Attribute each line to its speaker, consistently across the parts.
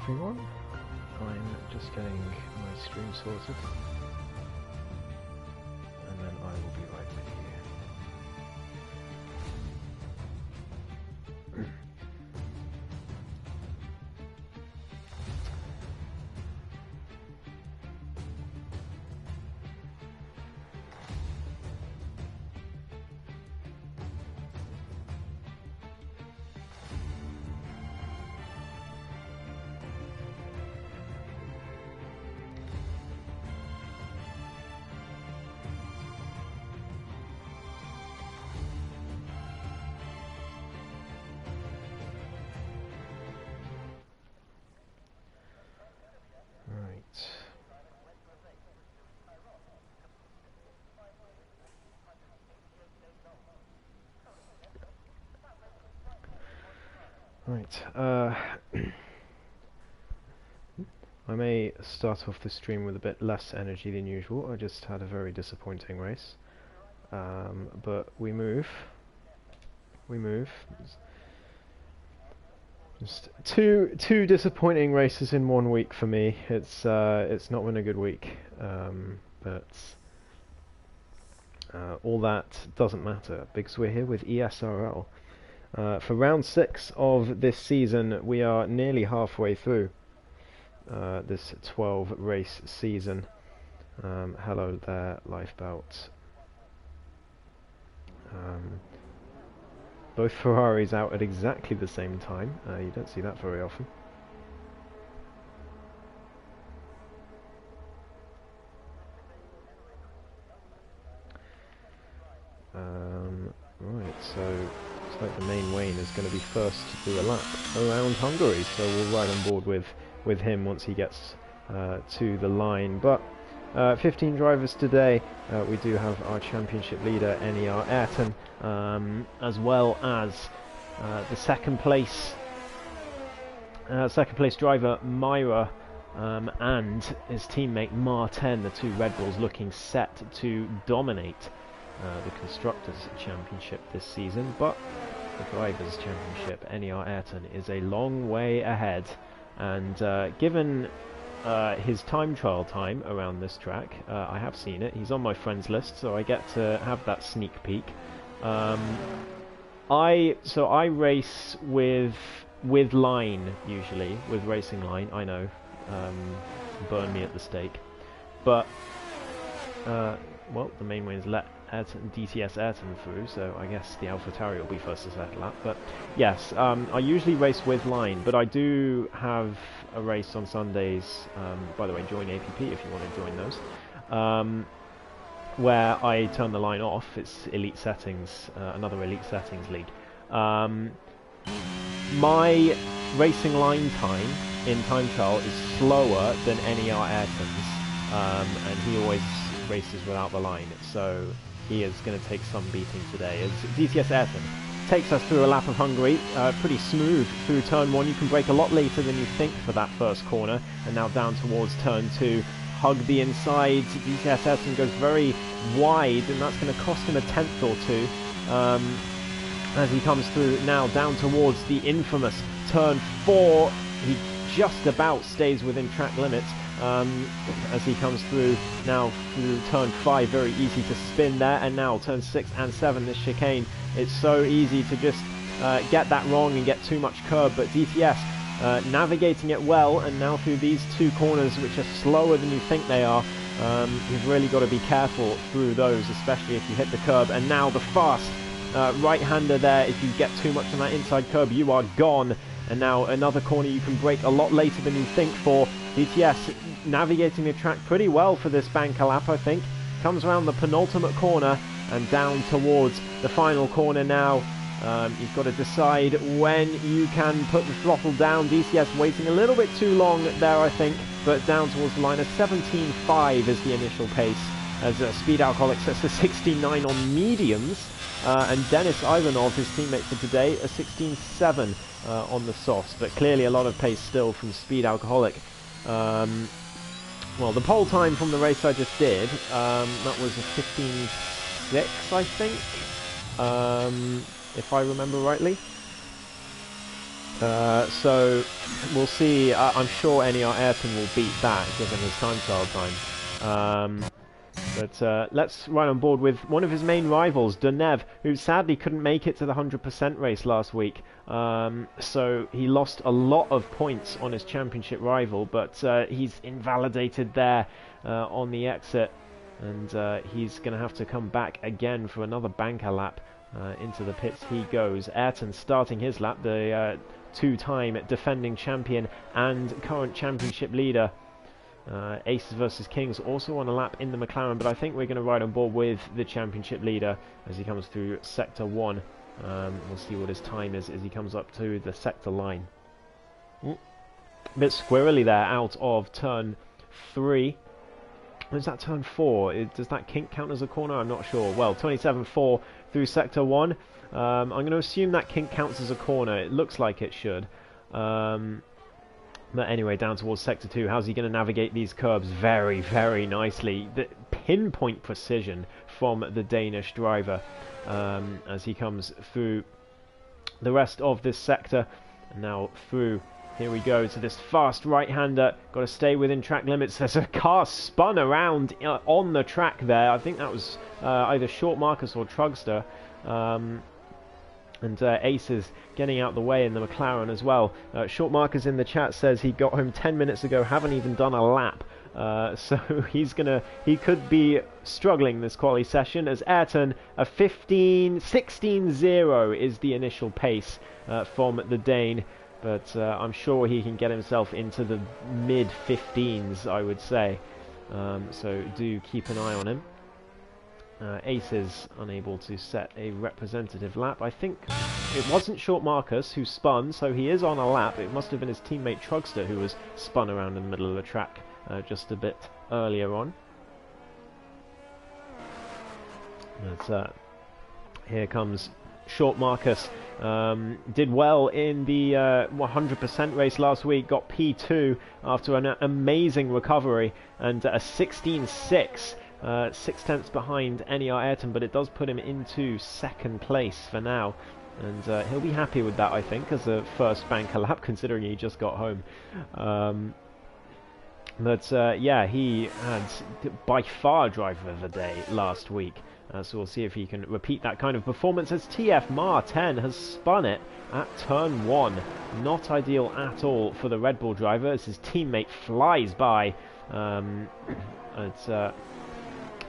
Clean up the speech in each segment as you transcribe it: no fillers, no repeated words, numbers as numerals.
Speaker 1: everyone. I'm just getting my stream sorted, and then I will be right with you. Right, I may start off the stream with a bit less energy than usual. I just had a very disappointing race, but we move. Just two disappointing races in 1 week for me. It's not been a good week, but all that doesn't matter because we're here with ESRL. For round 6 of this season, we are nearly halfway through this 12 race season. Hello there, Lifebout. Both Ferraris out at exactly the same time. You don't see that very often. Right, so looks like the main Wayne is going to be first to do a lap around Hungary, so we'll ride on board with him once he gets to the line. But 15 drivers today. We do have our championship leader NER Ayrton, as well as the second place driver Myra and his teammate Martin, the two Red Bulls looking set to dominate the Constructors' Championship this season, but the Drivers' Championship, NER Ayrton, is a long way ahead, and given his time trial time around this track, I have seen it. He's on my friends list, so I get to have that sneak peek. I race with line usually, with racing line. I know, burn me at the stake, but well, the main Wayne's let DTS Ayrton through, so I guess the AlphaTauri will be first to settle lap. But yes, I usually race with line, but I do have a race on Sundays. By the way, join APP if you want to join those. Where I turn the line off. It's Elite Settings, another Elite Settings league. My racing line time in time trial is slower than NER Ayrton's, and he always races without the line, so he is going to take some beating today as DTS Ayrton takes us through a lap of Hungary, pretty smooth through turn 1. You can brake a lot later than you think for that first corner, and now down towards turn 2, hug the inside. DTS Ayrton goes very wide, and that's going to cost him a tenth or two as he comes through now down towards the infamous turn 4. He just about stays within track limits as he comes through now through turn 5. Very easy to spin there, and now turn 6 and 7, this chicane, it's so easy to just get that wrong and get too much curb, but DTS navigating it well, and now through these two corners which are slower than you think they are, you've really got to be careful through those, especially if you hit the curb. And now the fast right-hander there, if you get too much on that inside curb, you are gone. And now another corner you can brake a lot later than you think for. DTS navigating the track pretty well for this banker lap, I think. Comes around the penultimate corner and down towards the final corner now. You've got to decide when you can put the throttle down. DTS waiting a little bit too long there, I think, but down towards the line. A 17.5 is the initial pace, as Speed Alcoholic sets a 69 on mediums, and Dennis Ivanov, his teammate for today, a 16.7 on the softs, but clearly a lot of pace still from Speed Alcoholic. Well, the pole time from the race I just did, that was a 15.6, I think, if I remember rightly. So we'll see. I'm sure NER Ayrton will beat that given his time trial time. But let's ride on board with one of his main rivals, Deneuve, who sadly couldn't make it to the 100% race last week. So he lost a lot of points on his championship rival, but he's invalidated there on the exit. And he's going to have to come back again for another banker lap. Into the pits he goes. Ayrton starting his lap, the two-time defending champion and current championship leader. Aces versus Kings also on a lap in the McLaren, but I think we're going to ride on board with the championship leader as he comes through sector 1. We'll see what his time is as he comes up to the sector line. A bit squirrely there out of turn 3. Is that turn 4? Does that kink count as a corner? I'm not sure. Well, 27.4 through sector 1. I'm going to assume that kink counts as a corner. It looks like it should. But anyway, down towards sector 2. How's he going to navigate these curbs? Very, very nicely. The pinpoint precision from the Danish driver as he comes through the rest of this sector. And now through. Here we go to this fast right-hander. Got to stay within track limits. There's a car spun around on the track there. I think that was either Short Marcus or Trugster. And Ace is getting out the way in the McLaren as well. Short Marcus in the chat says he got home 10 minutes ago, haven't even done a lap. So he could be struggling this quali session as Ayrton, a 16.0 is the initial pace from the Dane. But I'm sure he can get himself into the mid-15s, I would say. So do keep an eye on him. Ace is unable to set a representative lap. I think it wasn't Short Marcus who spun, so he is on a lap. It must have been his teammate Trugster who was spun around in the middle of the track just a bit earlier on. But here comes Short Marcus. Did well in the 100% race last week, got P2 after an amazing recovery and a 16.6, 6 tenths behind NER Ayrton, but it does put him into second place for now. And he'll be happy with that, I think, as a first banker lap, considering he just got home. Yeah, he had by far driver of the day last week. So we'll see if he can repeat that kind of performance as TF Mar 10 has spun it at turn 1. Not ideal at all for the Red Bull driver as his teammate flies by on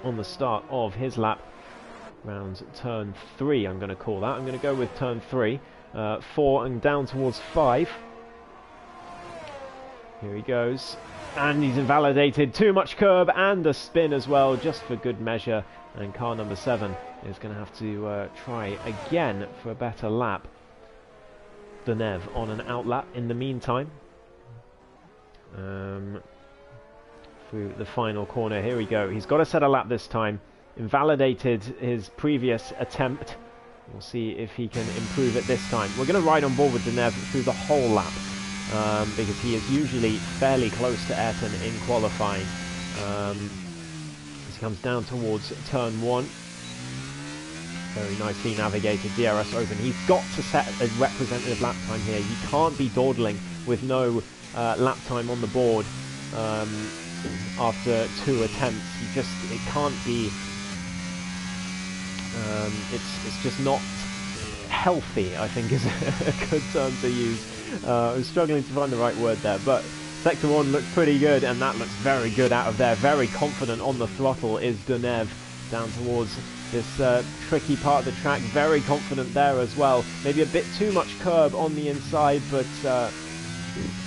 Speaker 1: the start of his lap. Round turn 3, I'm going to call that. I'm going to go with turn 3. 4 and down towards 5. Here he goes. And he's invalidated. Too much curb and a spin as well, just for good measure. And car number 7 is going to have to try again for a better lap. Deneuve on an outlap in the meantime. Through the final corner. Here we go. He's got to set a lap this time. Invalidated his previous attempt. We'll see if he can improve it this time. We're going to ride on board with Deneuve through the whole lap. Because he is usually fairly close to Ayrton in qualifying. As he comes down towards turn 1. Very nicely navigated DRS open. He's got to set a representative lap time here. You can't be dawdling with no lap time on the board after 2 attempts. It can't be. It's just not healthy, I think is a good term to use. I was struggling to find the right word there, but Sector 1 looks pretty good, and that looks very good out of there. Very confident on the throttle is Deneuve down towards this tricky part of the track. Very confident there as well. Maybe a bit too much curb on the inside, but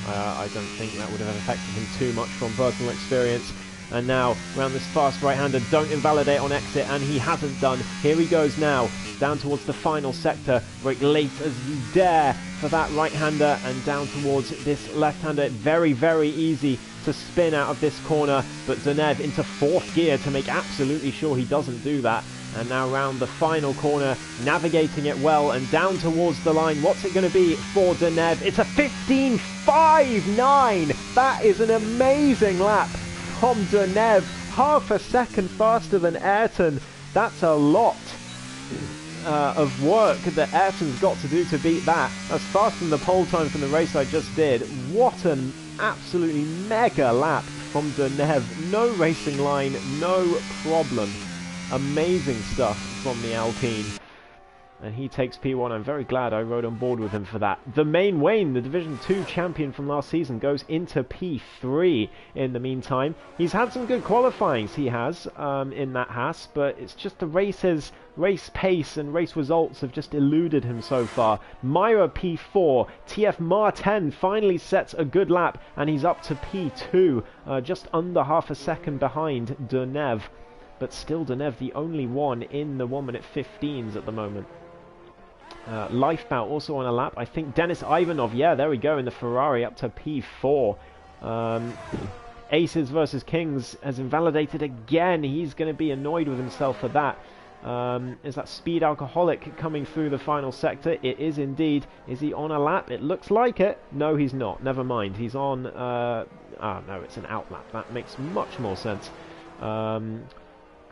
Speaker 1: I don't think that would have affected him too much from personal experience. And now, around this fast right-hander, don't invalidate on exit, and he hasn't done. Here he goes now, down towards the final sector. Brake late as you dare for that right-hander, and down towards this left-hander. Very, very easy to spin out of this corner, but Deneuve into 4th gear to make absolutely sure he doesn't do that. And now round the final corner, navigating it well, and down towards the line. What's it going to be for Deneuve? It's a 15.59! That is an amazing lap from Deneuve, half a second faster than Ayrton. That's a lot. of work that Ayrton's got to do to beat that. That's faster than the pole time from the race I just did. What an absolutely mega lap from Deneuve. No racing line, no problem. Amazing stuff from the Alpine. And he takes P1. I'm very glad I rode on board with him for that. The main Wayne, the Division 2 champion from last season, goes into P3 in the meantime. He's had some good qualifyings, he has, in that Haas, but it's just the race pace and race results have just eluded him so far. Myra P4, TF Martin finally sets a good lap, and he's up to P2, just under half a second behind Deneuve. But still Deneuve the only one in the 1 minute 15s at the moment. Lifebout also on a lap. I think Denis Ivanov, yeah, there we go, in the Ferrari up to P4. Aces versus Kings has invalidated again. He's going to be annoyed with himself for that. Is that Speed Alcoholic coming through the final sector? It is indeed. Is he on a lap? It looks like it. No, he's not. Never mind. He's on... no, it's an out lap. That makes much more sense.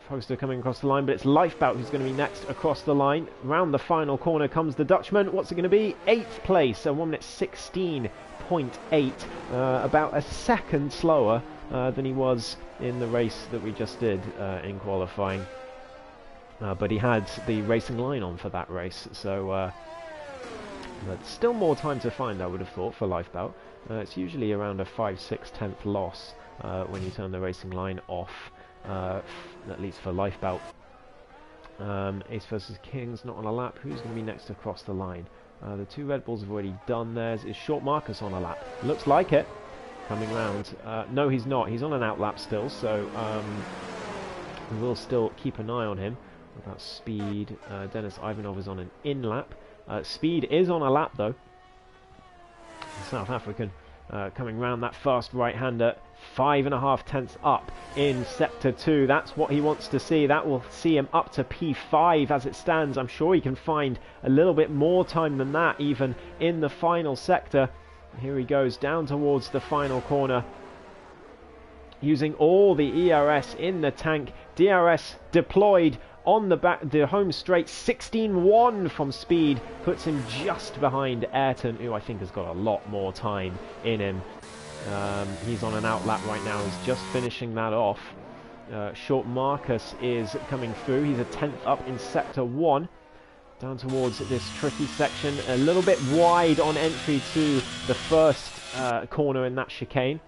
Speaker 1: Poster coming across the line, but it's Lifebout who's going to be next across the line. Round the final corner comes the Dutchman. What's it going to be? 8th place, so 1 minute 16.8, about a second slower than he was in the race that we just did in qualifying. But he had the racing line on for that race, so but still more time to find, I would have thought, for Lifebout. It's usually around a 5/6/10th loss when you turn the racing line off. At least for Lifebout. Ace versus Kings, not on a lap. Who's going to be next across the line? The two Red Bulls have already done theirs. Is Short Marcus on a lap? Looks like it. Coming round. No, he's not. He's on an out lap still, so we will still keep an eye on him. What about Speed? Denis Ivanov is on an in lap. Speed is on a lap though. South African. Coming round that fast right-hander, 5.5 tenths up in Sector 2. That's what he wants to see. That will see him up to P5 as it stands. I'm sure he can find a little bit more time than that even in the final sector. Here he goes down towards the final corner, using all the ERS in the tank. DRS deployed on the back, the home straight. 16.1 from Speed puts him just behind Ayrton, who I think has got a lot more time in him. He's on an out lap right now. He's just finishing that off. Short Marcus is coming through. He's a 10th up in Sector 1. Down towards this tricky section. A little bit wide on entry to the first corner in that chicane.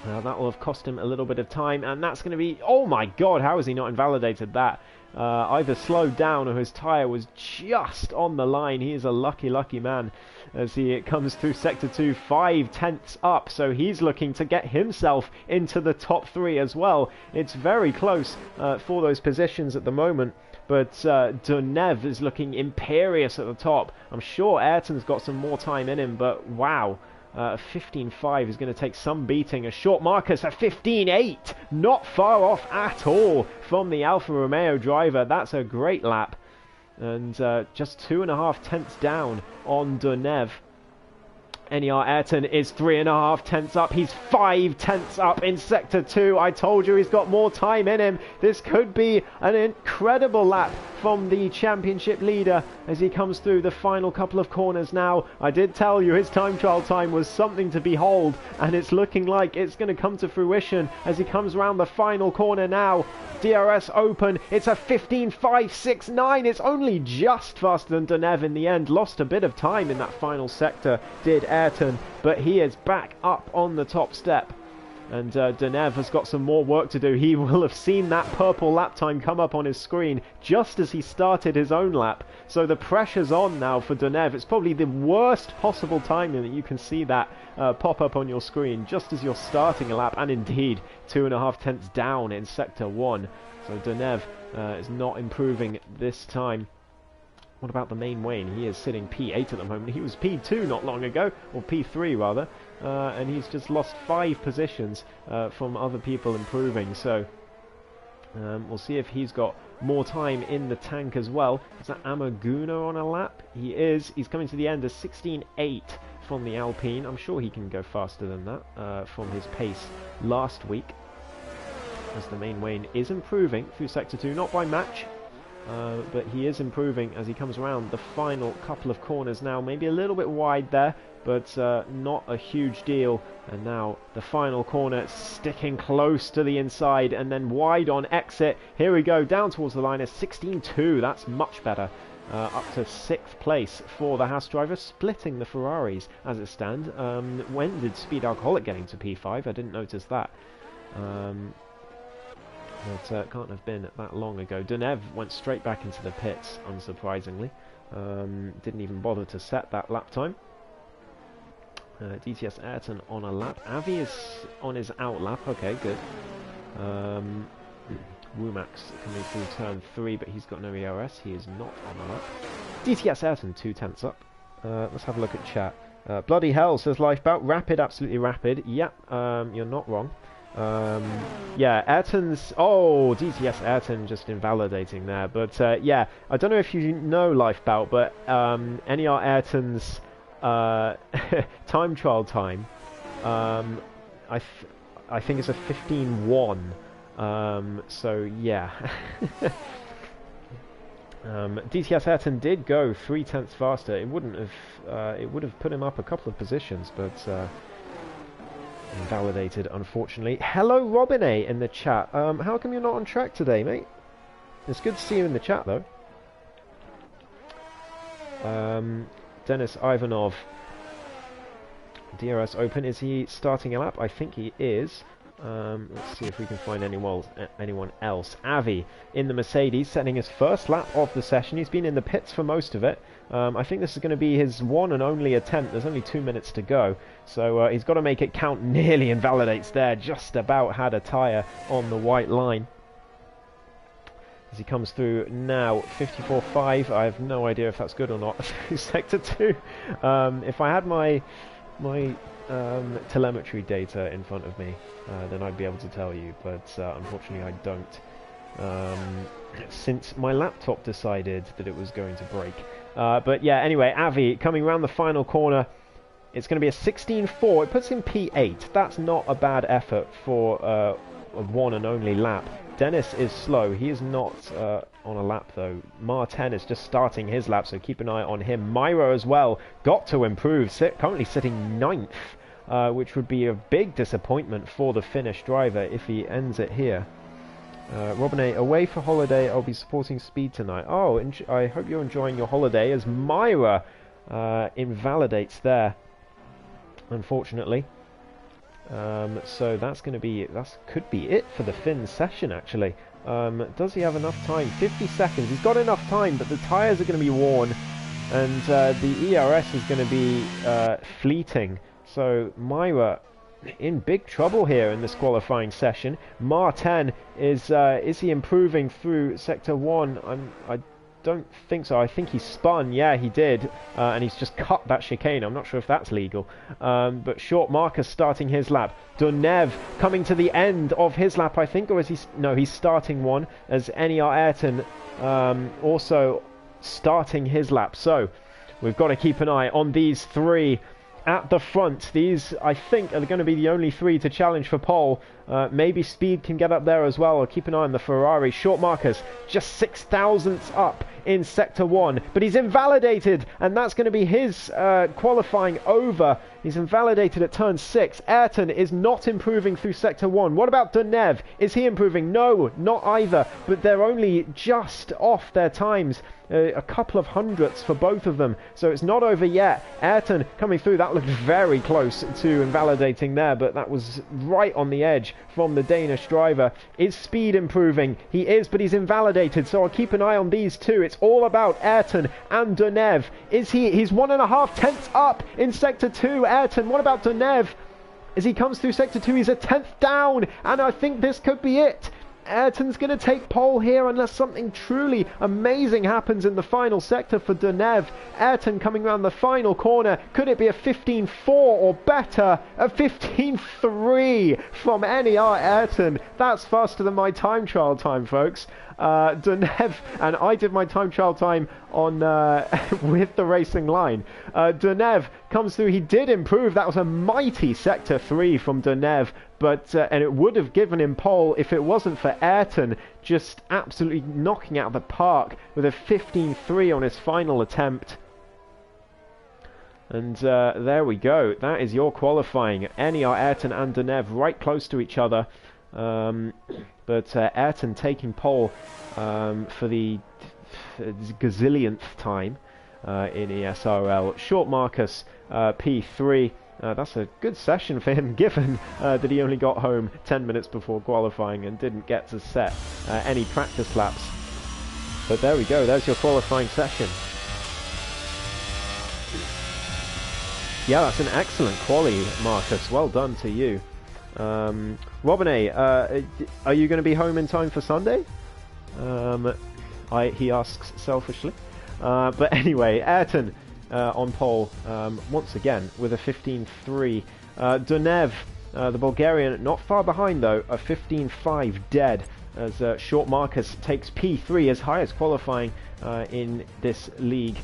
Speaker 1: That will have cost him a little bit of time, and that's going to be... Oh my god, how has he not invalidated that? Either slowed down or his tyre was just on the line. He is a lucky, lucky man as he comes through Sector 2, 5 tenths up, so he's looking to get himself into the top 3 as well. It's very close for those positions at the moment, but Deneuve is looking imperious at the top. I'm sure Ayrton's got some more time in him, but wow. 15.5 is going to take some beating. A Short Marcus, a 15.8, not far off at all from the Alfa Romeo driver. That's a great lap, and just 2.5 tenths down on Deneuve. NER Ayrton is 3.5 tenths up. He's 5 tenths up in Sector 2. I told you he's got more time in him. This could be an incredible lap from the championship leader as he comes through the final couple of corners now. I did tell you his time trial time was something to behold, and it's looking like it's going to come to fruition as he comes around the final corner now. DRS open. It's a 15.569. It's only just faster than Deneuve in the end. Lost a bit of time in that final sector, did Ayrton, but he is back up on the top step. And Deneuve has got some more work to do. He will have seen that purple lap time come up on his screen just as he started his own lap. So the pressure's on now for Deneuve. It's probably the worst possible timing that you can see that pop up on your screen just as you're starting a lap. And indeed, 2.5 tenths down in Sector 1. So Deneuve is not improving this time. What about the main Wayne? He is sitting P8 at the moment. He was P2 not long ago, or P3 rather, and he's just lost 5 positions from other people improving. So we'll see if he's got more time in the tank as well. Is that Amaguna on a lap? He is. He's coming to the end of 16.8 from the Alpine. I'm sure he can go faster than that from his pace last week. As the main Wayne is improving through Sector 2, not by much. but he is improving as he comes around the final couple of corners now. Maybe a little bit wide there, but not a huge deal. And now the final corner, sticking close to the inside and then wide on exit. Here we go, down towards the line is 16.2. That's much better. Up to 6th place for the Haas driver, splitting the Ferraris as it stands. When did Speed Alcoholic getting to P5? I didn't notice that. But can't have been that long ago. Deneuve went straight back into the pits, unsurprisingly. Didn't even bother to set that lap time. DTS Ayrton on a lap. Avi is on his out lap. Okay, good. Womax coming through turn 3, but he's got no ERS. He is not on a lap. DTS Ayrton 2/10 up. Let's have a look at chat. Bloody hell, says Lifebout. Rapid, absolutely rapid. Yep, you're not wrong. Yeah, Ayrton's... Oh, DTS Ayrton just invalidating there. But yeah, I don't know if you know Lifebout, but NER Ayrton's time trial time, I think it's a 15.1. So yeah. DTS Ayrton did go 3/10 faster. It wouldn't have. It would have put him up a couple of positions, but invalidated, unfortunately. Hello, Robin A in the chat. How come you're not on track today, mate? It's good to see you in the chat, though. Denis Ivanov. DRS open. Is he starting a lap? I think he is. Let's see if we can find anyone else. Avi in the Mercedes, setting his first lap of the session. He's been in the pits for most of it. I think this is going to be his one and only attempt. There's only 2 minutes to go, so he's got to make it count. Nearly invalidates there. Just about had a tyre on the white line. As he comes through now, 54.5. I have no idea if that's good or not. Sector 2. If I had my telemetry data in front of me, then I'd be able to tell you, but unfortunately I don't, since my laptop decided that it was going to break. But yeah, anyway, Avi coming around the final corner. It's going to be a 16.4. It puts him P8. That's not a bad effort for a one and only lap. Dennis is slow. He is not on a lap, though. Martin is just starting his lap, so keep an eye on him. Myra as well, got to improve. Currently sitting 9th, which would be a big disappointment for the Finnish driver if he ends it here. Robin A, away for holiday. I'll be supporting Speed tonight. Oh, I hope you're enjoying your holiday, as Myra invalidates there, unfortunately. So that's going to be, that could be it for the Finn session, actually. Does he have enough time? 50 seconds. He's got enough time, but the tyres are going to be worn, and the ERS is going to be fleeting. So Myra in big trouble here in this qualifying session. Martin is he improving through sector 1? I don't think so. I think he spun. Yeah, he did, and he's just cut that chicane. I'm not sure if that's legal, but Short Marcus starting his lap. Deneuve coming to the end of his lap, I think, or is he? No, he's starting one, as NER Ayrton also starting his lap. So we've got to keep an eye on these three at the front. These, I think, are going to be the only three to challenge for pole. Maybe Speed can get up there as well. I'll keep an eye on the Ferrari. Short Marcus just 6 thousandths up in sector 1, but he's invalidated, and that's going to be his qualifying over. He's invalidated at turn 6. Ayrton is not improving through sector 1. What about Deneuve? Is he improving? No, not either, but they're only just off their times. A couple of hundredths for both of them, so it's not over yet. Ayrton coming through, that looked very close to invalidating there, but that was right on the edge from the Danish driver. Is Speed improving? He is, but he's invalidated, so I'll keep an eye on these two. It's all about Ayrton and Deneuve. Is he's 1.5 tenths up in sector 2. Ayrton, what about Deneuve? As he comes through sector 2, he's a 10th down, and I think this could be it. Ayrton's going to take pole here unless something truly amazing happens in the final sector for Deneuve. Ayrton coming around the final corner. Could it be a 15.4 or better? A 15.3 from NER Ayrton. That's faster than my time trial time, folks. Denev, and I did my time trial time on with the racing line. Denev comes through. He did improve. That was a mighty sector 3 from Denev, but and it would have given him pole if it wasn't for Ayrton just absolutely knocking out of the park with a 15.3 on his final attempt. And there we go. That is your qualifying. NER, Ayrton and Denev right close to each other. But Ayrton taking pole for the gazillionth time in ESRL. Short Marcus P3. That's a good session for him, given that he only got home 10 minutes before qualifying and didn't get to set any practice laps. But there we go. There's your qualifying session. Yeah, that's an excellent quali, Marcus. Well done to you. Robin, are you going to be home in time for Sunday? He asks selfishly. But anyway, Ayrton on pole once again with a 15.3. Denev, the Bulgarian, not far behind though, a 15.5 dead, as Short Marcus takes P3, as high as qualifying in this league.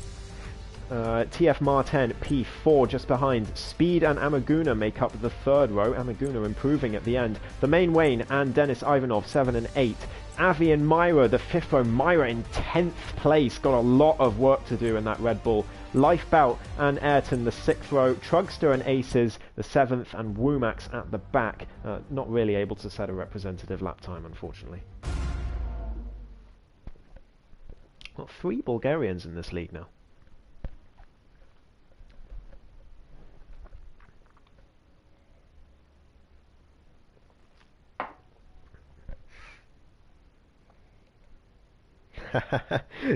Speaker 1: TF Martin P4 just behind. Speed and Amaguna make up the third row. Amaguna improving at the end. The main Wayne and Denis Ivanov 7 and 8. Avi and Myra, the fifth row. Myra in 10th place. Got a lot of work to do in that Red Bull. Lifebout and Ayrton the 6th row. Trugster and Aces the 7th, and Womax at the back. Not really able to set a representative lap time, unfortunately. Got 3 Bulgarians in this league now.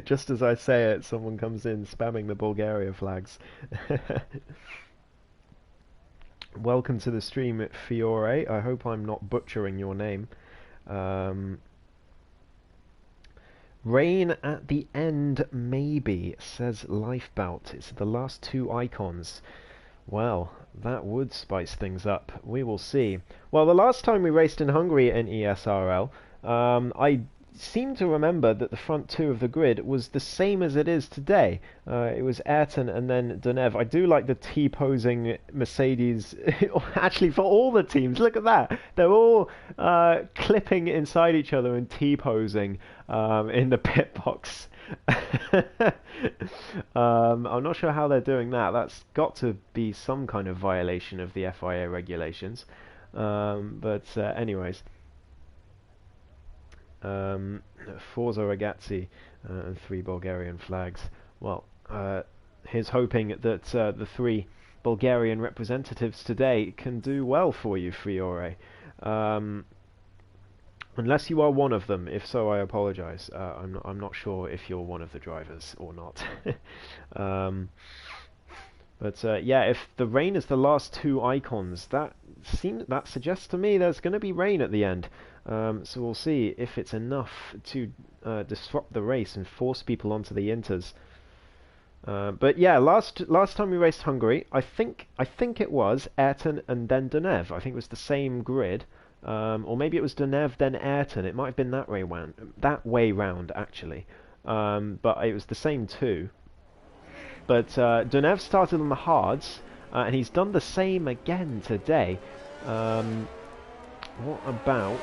Speaker 1: Just as I say it, someone comes in spamming the Bulgaria flags. Welcome to the stream, Fiore. I hope I'm not butchering your name. Rain at the end, maybe, says Lifebout. It's the last 2 icons. Well, that would spice things up. We will see. Well, the last time we raced in Hungary in ESRL, I seem to remember that the front 2 of the grid was the same as it is today. It was Ayrton and then Denev. I do like the T-posing Mercedes. Actually, for all the teams, look at that. They're all clipping inside each other and T-posing in the pit box. I'm not sure how they're doing that. That's got to be some kind of violation of the FIA regulations. Anyways. Forza Ragazzi and 3 Bulgarian flags. Well, here's hoping that the 3 Bulgarian representatives today can do well for you, Fiore. Unless you are one of them. If so, I apologize. I'm not sure if you're one of the drivers or not. Yeah, if the rain is the last 2 icons, that suggests to me there's going to be rain at the end. So we'll see if it's enough to disrupt the race and force people onto the inters. But yeah, last time we raced Hungary, I think it was Ayrton and then Denev. I think it was the same grid, or maybe it was Denev then Ayrton. It might have been that way round actually. But it was the same 2. But Denev started on the hards, and he's done the same again today. What about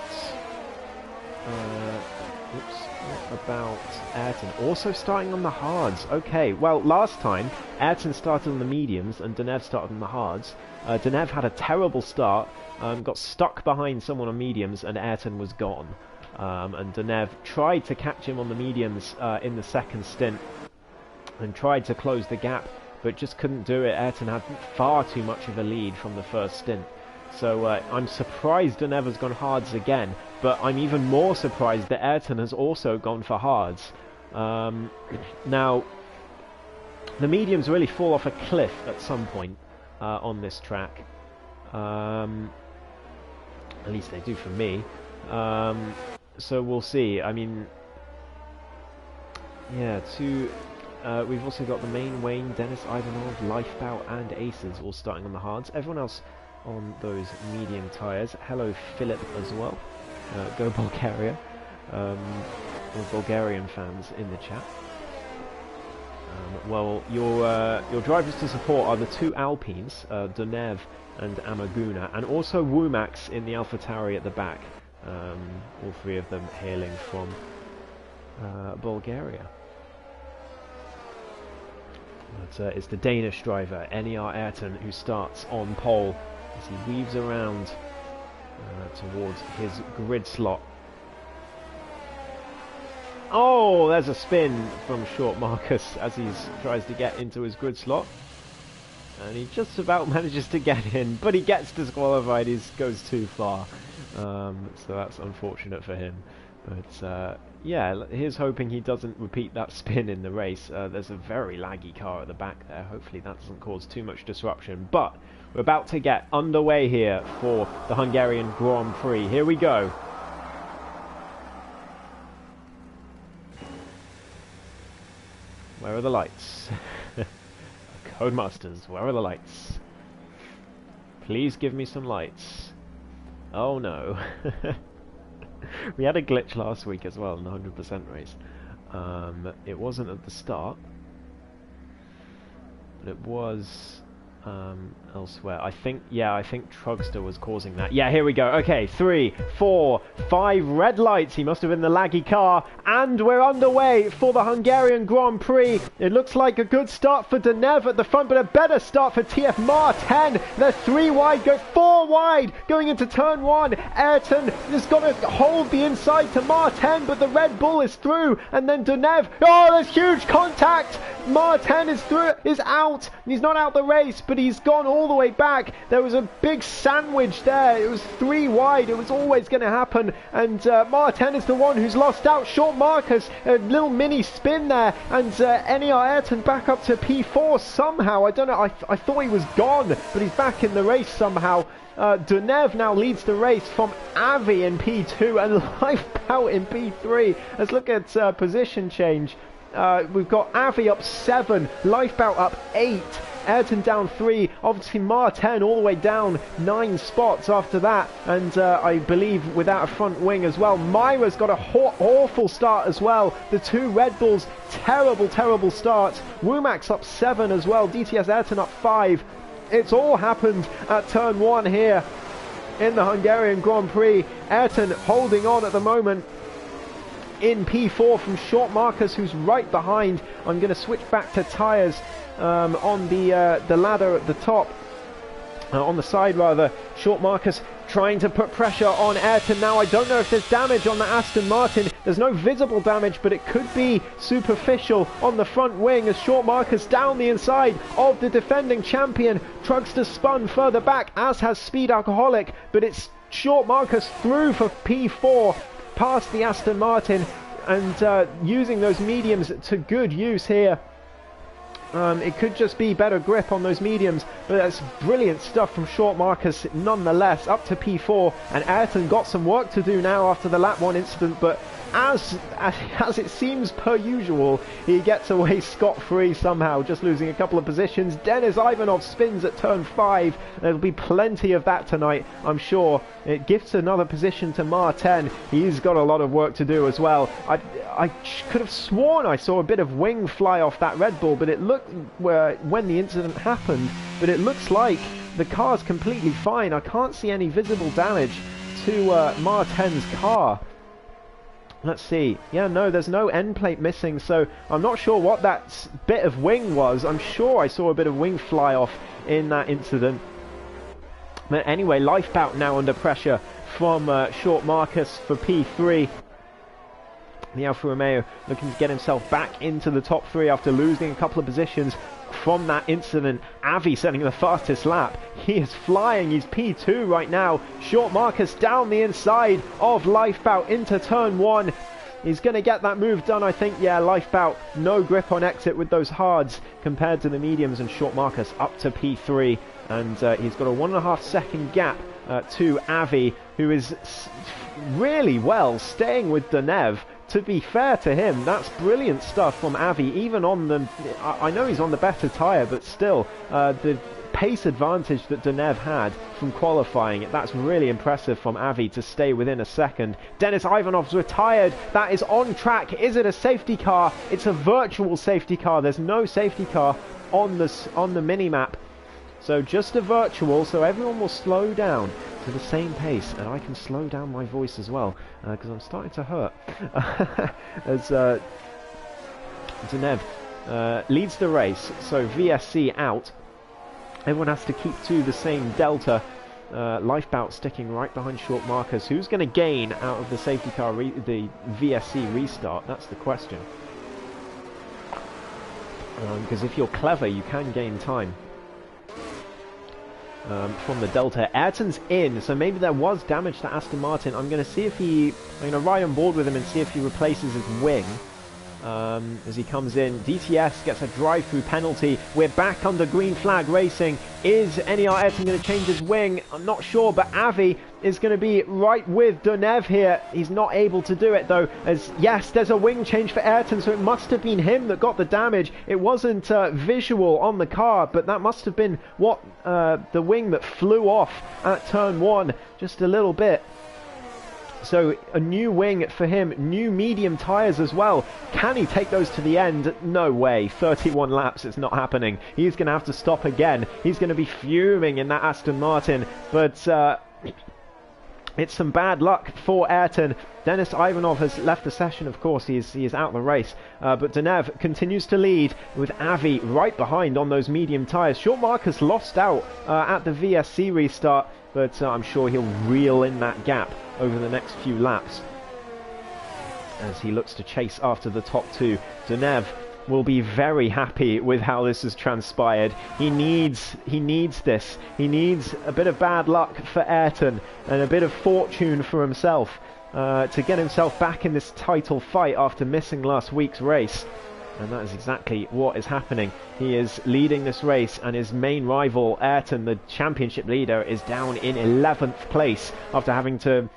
Speaker 1: Ayrton? Also starting on the hards. Okay, well, last time Ayrton started on the mediums and Denev started on the hards. Denev had a terrible start, got stuck behind someone on mediums, and Ayrton was gone. And Denev tried to catch him on the mediums in the second stint and tried to close the gap, but just couldn't do it. Ayrton had far too much of a lead from the first stint. So I'm surprised Denev has gone hards again, but I'm even more surprised that Ayrton has also gone for hards. Now, the mediums really fall off a cliff at some point on this track. At least they do for me. So we'll see. I mean, yeah, we've also got the main Wayne, Denis Ivanov, Lifebout and Aces all starting on the hards. Everyone else on those medium tyres. Hello Philip as well. Go Bulgaria. or Bulgarian fans in the chat. Well, your drivers to support are the two Alpines, Dunev and Amaguna, and also Womax in the AlphaTauri at the back. All three of them hailing from Bulgaria. But it's the Danish driver, NER Ayrton, who starts on pole as he weaves around towards his grid slot. Oh, there's a spin from Short Marcus as he tries to get into his grid slot. And he just about manages to get in, but he gets disqualified. He goes too far. So that's unfortunate for him. But yeah, here's hoping he doesn't repeat that spin in the race. There's a very laggy car at the back there. Hopefully that doesn't cause too much disruption. But we're about to get underway here for the Hungarian Grand Prix. Here we go. Where are the lights? Codemasters, where are the lights? Please give me some lights. Oh no. We had a glitch last week as well in the 100% race. It wasn't at the start, but it was elsewhere. I think Trugster was causing that. Yeah, here we go. Okay, 3, 4, 5 red lights. He must have been the laggy car. And we're underway for the Hungarian Grand Prix. It looks like a good start for Dunev at the front, but a better start for TF Martin. They're 3 wide, go 4 wide, going into turn 1. Ayrton has got to hold the inside to Martin, but the Red Bull is through. And then Dunev, oh, there's huge contact. Martin is through, is out. He's not out the race, but he's gone all the way back. There was a big sandwich there. It was 3 wide. It was always going to happen. And Martin is the one who's lost out. Short Marcus, a little mini spin there. And NER Ayrton back up to P4 somehow. I don't know. I thought he was gone, but he's back in the race somehow. Dunev now leads the race from Avi in P2 and Lifebout in P3. Let's look at position change. We've got Avi up 7, Lifebout up 8, Ayrton down 3, obviously Martin all the way down 9 spots after that, and I believe without a front wing as well. Myra's got a awful start as well. The 2 Red Bulls, terrible starts. Womax up 7 as well, DTS Ayrton up 5. It's all happened at turn 1 here in the Hungarian Grand Prix. Ayrton holding on at the moment in P4 from Short Marcus, who's right behind. I'm going to switch back to tyres on the ladder at the top, on the side rather. Short Marcus trying to put pressure on Ayrton now. I don't know if there's damage on the Aston Martin. There's no visible damage, but it could be superficial on the front wing as Short Marcus down the inside of the defending champion. Trugster spun further back, as has Speed Alcoholic, but it's Short Marcus through for P4 past the Aston Martin, and using those mediums to good use here. It could just be better grip on those mediums, but that's brilliant stuff from Short Marcus nonetheless, up to P4, and Ayrton got some work to do now after the lap 1 incident, but as it seems per usual, he gets away scot-free somehow, just losing a couple of positions. Denis Ivanov spins at turn 5. There'll be plenty of that tonight, I'm sure. It gifts another position to Martin. He's got a lot of work to do as well. I could have sworn I saw a bit of wing fly off that Red Bull, but it looked when the incident happened, but it looks like the car's completely fine. I can't see any visible damage to Martin's car. Let's see. Yeah, no, there's no end plate missing, so I'm not sure what that bit of wing was. I'm sure I saw a bit of wing fly off in that incident. But anyway, Lifebout now under pressure from Short Marcus for P3. The Alfa Romeo looking to get himself back into the top 3 after losing a couple of positions from that incident. Avi setting the fastest lap. He is flying. He's P2 right now. Short Marcus down the inside of Lifebout into turn 1. He's going to get that move done, I think. Yeah, Lifebout, no grip on exit with those hards compared to the mediums, and Short Marcus up to P3. And he's got a 1.5 second gap to Avi, who is really well staying with Dunev. To be fair to him, that's brilliant stuff from Avi, even on the... I know he's on the better tyre, but still, the pace advantage that Deneuve had from qualifying. That's really impressive from Avi to stay within a second. Denis Ivanov's retired. That is on track. Is it a safety car? It's a virtual safety car. There's no safety car on the mini-map. So just a virtual, so everyone will slow down to the same pace, and I can slow down my voice as well, because I'm starting to hurt. As Deneuve leads the race, so VSC out. Everyone has to keep to the same delta. Lifebout sticking right behind short Marcus. Who's going to gain out of the safety car, the VSC restart? That's the question. Because if you're clever, you can gain time from the delta. Ayrton's in, so maybe there was damage to Aston Martin. I'm going to see if I'm going to ride on board with him and see if he replaces his wing. As he comes in, DTS gets a drive-through penalty. We're back under green flag racing. Is NER Ayrton going to change his wing? I'm not sure, but Avi is going to be right with Deneuve here. He's not able to do it though, as yes, there's a wing change for Ayrton, so it must have been him that got the damage. It wasn't visual on the car, but that must have been what the wing that flew off at turn 1 just a little bit. So a new wing for him, new medium tyres as well. Can he take those to the end? No way. 31 laps, it's not happening. He's going to have to stop again. He's going to be fuming in that Aston Martin. But it's some bad luck for Ayrton. Denis Ivanov has left the session, of course. He is out of the race. But Deneuve continues to lead with Avi right behind on those medium tyres. Short Marcus lost out at the VSC restart, but I'm sure he'll reel in that gap over the next few laps as he looks to chase after the top 2. Deneuve will be very happy with how this has transpired. He needs this. He needs a bit of bad luck for Ayrton and a bit of fortune for himself to get himself back in this title fight after missing last week's race. And that is exactly what is happening. He is leading this race, and his main rival, Ayrton, the championship leader, is down in 11th place after having to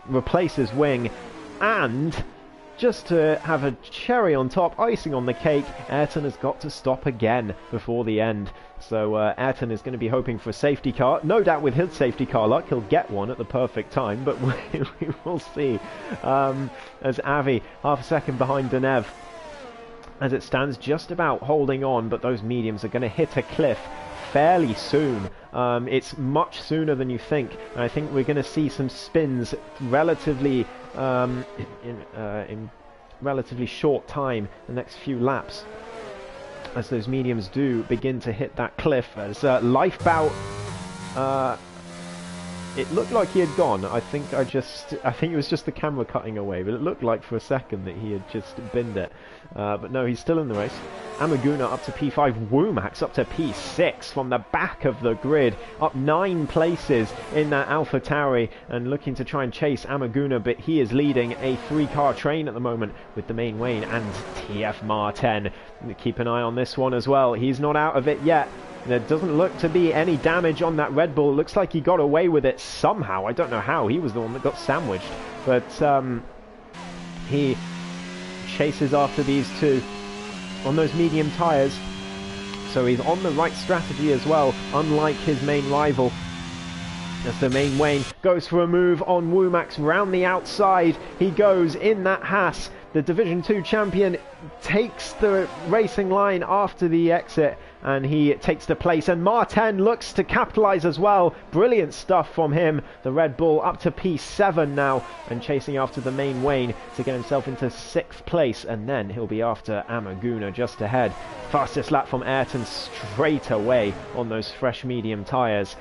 Speaker 1: replace his wing. And just to have a cherry on top, icing on the cake, Ayrton has got to stop again before the end. So Ayrton is going to be hoping for a safety car. No doubt with his safety car luck, he'll get one at the perfect time, but we will see. As Avi, half a second behind Deneuve, as it stands, just about holding on, but those mediums are going to hit a cliff fairly soon. It's much sooner than you think, and I think we're going to see some spins relatively in relatively short time, the next few laps, as those mediums do begin to hit that cliff. As Lifebout, it looked like he had gone. I think it was just the camera cutting away, but it looked like for a second that he had just binned it. But no, he's still in the race. Amaguna up to P5, Womax up to P6 from the back of the grid, up 9 places in that AlphaTauri, and looking to try and chase Amaguna, but he is leading a 3-car train at the moment with the main Wayne and TF Martin. Keep an eye on this one as well. He's not out of it yet. There doesn't look to be any damage on that Red Bull. It looks like he got away with it somehow. I don't know how. He was the one that got sandwiched. But he chases after these two on those medium tyres. So he's on the right strategy as well, unlike his main rival. As the main Wayne goes for a move on Womax round the outside. He goes in that Haas. The Division 2 champion takes the racing line after the exit, and he takes the place, and Martin looks to capitalise as well. Brilliant stuff from him. The Red Bull up to P7 now, and chasing after the main Wayne to get himself into 6th place, and then he'll be after Amaguna just ahead. Fastest lap from Ayrton straight away on those fresh medium tyres,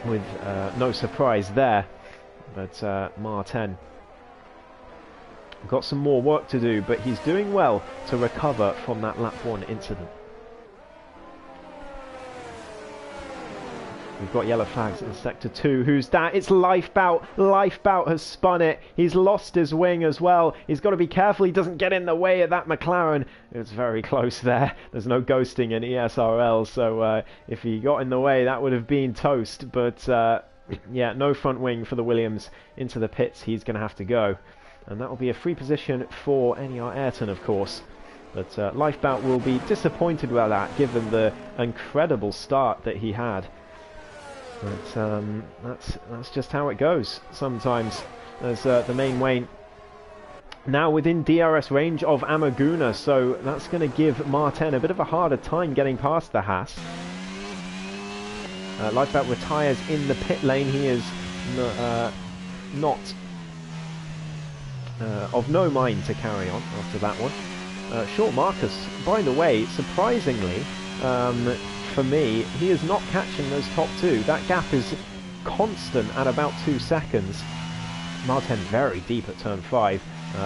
Speaker 1: with no surprise there. But Martin got some more work to do, but he's doing well to recover from that lap 1 incident. We've got yellow flags in sector 2. Who's that? It's Lifebout. Lifebout has spun it. He's lost his wing as well. He's got to be careful he doesn't get in the way of that McLaren. It's very close there. There's no ghosting in ESRL, so if he got in the way, that would have been toast. But yeah, no front wing for the Williams. Into the pits he's going to have to go. And that will be a free position for NER Ayrton, of course. But Lifebout will be disappointed about that, given the incredible start that he had. But that's just how it goes sometimes. As the main Wayne now within DRS range of Amaguna, so that's going to give Martin a bit of a harder time getting past the Haas. Lifebout retires in the pit lane. He is not of no mind to carry on after that one. Short Marcus, by the way, surprisingly for me, he is not catching those top two. That gap is constant at about 2 seconds. Martin very deep at turn 5,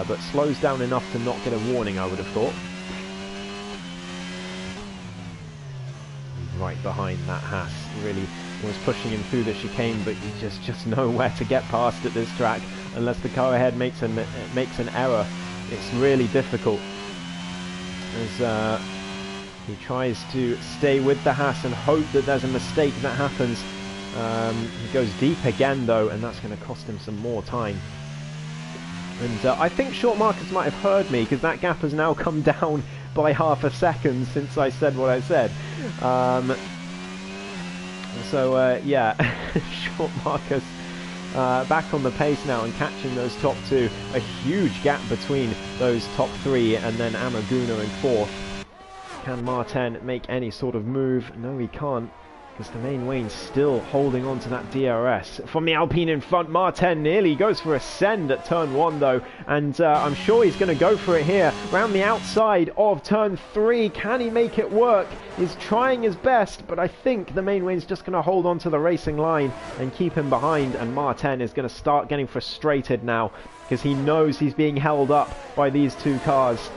Speaker 1: but slows down enough to not get a warning, I would have thought. Right behind that Haas, really was pushing him through the chicane, but you just nowhere to get past at this track unless the car ahead makes an error. It's really difficult as he tries to stay with the Haas and hope that there's a mistake that happens. He goes deep again though, and that's going to cost him some more time. And I think Short Marcus might have heard me, because that gap has now come down by ½ a second since I said what I said. Yeah, Short Marcus back on the pace now and catching those top two. A huge gap between those top 3 and then Amaguna in 4th. Can Martin make any sort of move? No, he can't, because the main Wayne's still holding on to that DRS. From the Alpine in front, Martin nearly goes for a send at turn 1 though, and I'm sure he's going to go for it here. Round the outside of turn 3, can he make it work? He's trying his best, but I think the main Wayne's just going to hold on to the racing line and keep him behind, and Martin is going to start getting frustrated now, because he knows he's being held up by these two cars.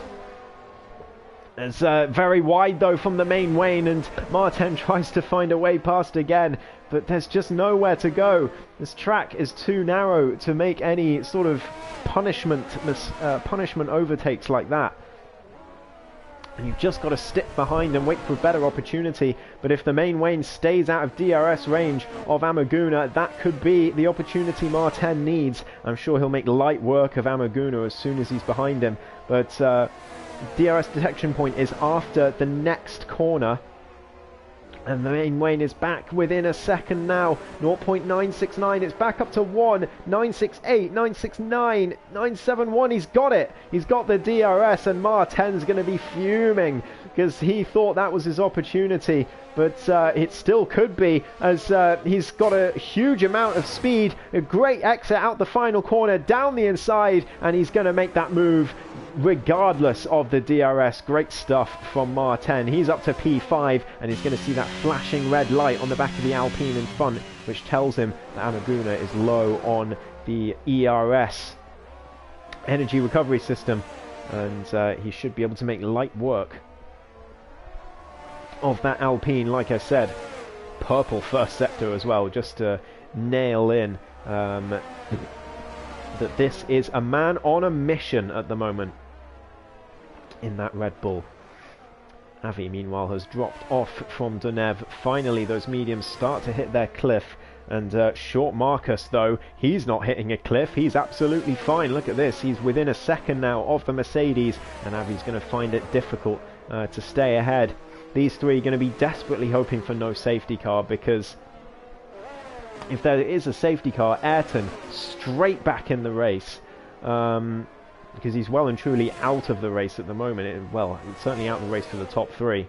Speaker 1: It's very wide though from the main Wayne, and Martin tries to find a way past again, but there's just nowhere to go. This track is too narrow to make any sort of punishment overtakes like that. And you've just got to stick behind and wait for a better opportunity. But if the main Wayne stays out of DRS range of Amaguna, that could be the opportunity Martin needs. I'm sure he'll make light work of Amaguna as soon as he's behind him. But DRS detection point is after the next corner, and the main Wayne is back within a second now. 0.969, it's back up to 1, 968, 969, 971. He's got it. He's got the DRS, and Martin's going to be fuming because he thought that was his opportunity, but it still could be, as he's got a huge amount of speed. A great exit out the final corner, down the inside, and he's going to make that move regardless of the DRS. Great stuff from Martin. He's up to P5, and he's going to see that flashing red light on the back of the Alpine in front, which tells him that Amaguna is low on the ERS, energy recovery system, and he should be able to make light work of that Alpine. Like I said, purple first sector as well, just to nail in that this is a man on a mission at the moment in that Red Bull. Avi, meanwhile, has dropped off from Donev. Finally, those mediums start to hit their cliff. And Short Marcus, though, he's not hitting a cliff. He's absolutely fine. Look at this. He's within a second now of the Mercedes. And Avi's going to find it difficult to stay ahead. These three are going to be desperately hoping for no safety car, because if there is a safety car, Ayrton straight back in the race. Because he's well and truly out of the race at the moment. Well, certainly out of the race for the top 3.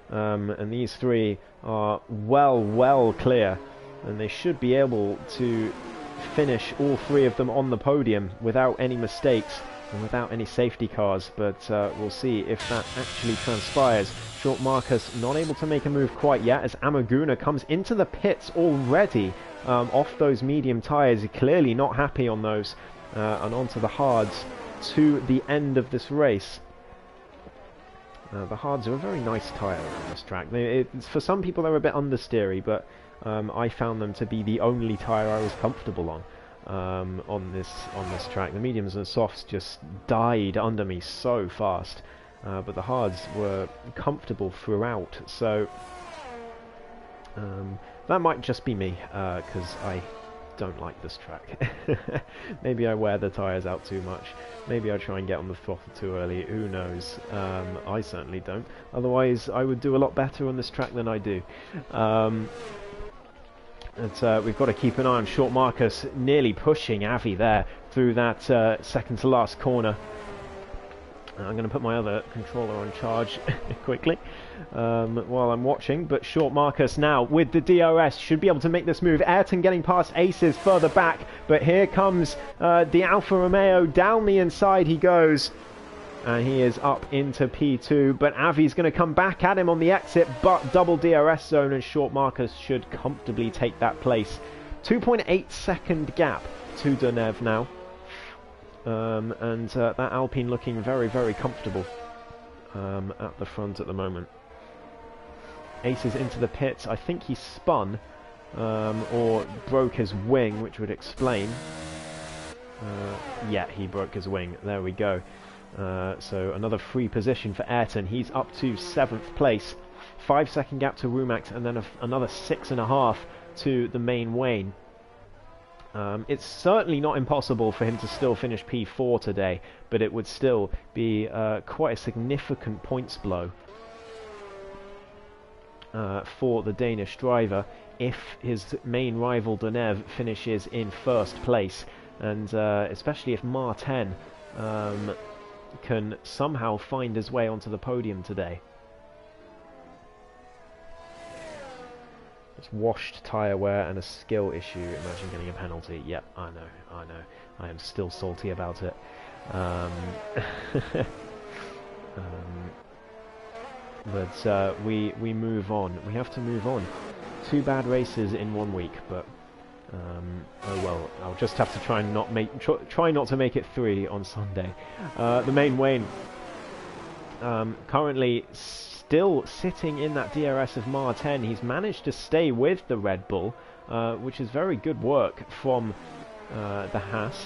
Speaker 1: And these three are well clear, and they should be able to finish all 3 of them on the podium without any mistakes and without any safety cars, but we'll see if that actually transpires. Short Marcus not able to make a move quite yet, as Amaguna comes into the pits already off those medium tyres. Clearly not happy on those, and onto the hards to the end of this race. The hards are a very nice tyre on this track. For some people they're a bit understeery, but I found them to be the only tyre I was comfortable on this track. The mediums and softs just died under me so fast, but the hards were comfortable throughout. So that might just be me, because I don't like this track. Maybe I wear the tyres out too much. Maybe I try and get on the throttle too early. Who knows? I certainly don't. Otherwise, I would do a lot better on this track than I do. We've got to keep an eye on Short Marcus, nearly pushing Avi there through that second to last corner. I'm going to put my other controller on charge quickly while I'm watching, but Short Marcus now with the DRS should be able to make this move. Ayrton getting past Aces further back, but here comes the Alfa Romeo. Down the inside he goes, and he is up into P2, but Avi's going to come back at him on the exit, but double DRS zone, and Short Marcus should comfortably take that place. 2.8 second gap to Deneuve now. That Alpine looking very, very comfortable at the front at the moment. Ace is into the pits. I think he spun or broke his wing, which would explain. Yeah, he broke his wing. There we go. So another free position for Ayrton. He's up to 7th place. 5 second gap to Rumax, and then another 6.5 to the main Wayne. It's certainly not impossible for him to still finish P4 today, but it would still be quite a significant points blow for the Danish driver if his main rival Deneuve finishes in 1st place, and especially if Martin can somehow find his way onto the podium today. It's washed tyre wear and a skill issue. Imagine getting a penalty. Yep, I know. I am still salty about it. But we move on. We have to move on. 2 bad races in 1 week, but oh well. I'll just have to try not to make it 3 on Sunday. The main Wayne currently still sitting in that DRS of Martin. He's managed to stay with the Red Bull, which is very good work from the Haas,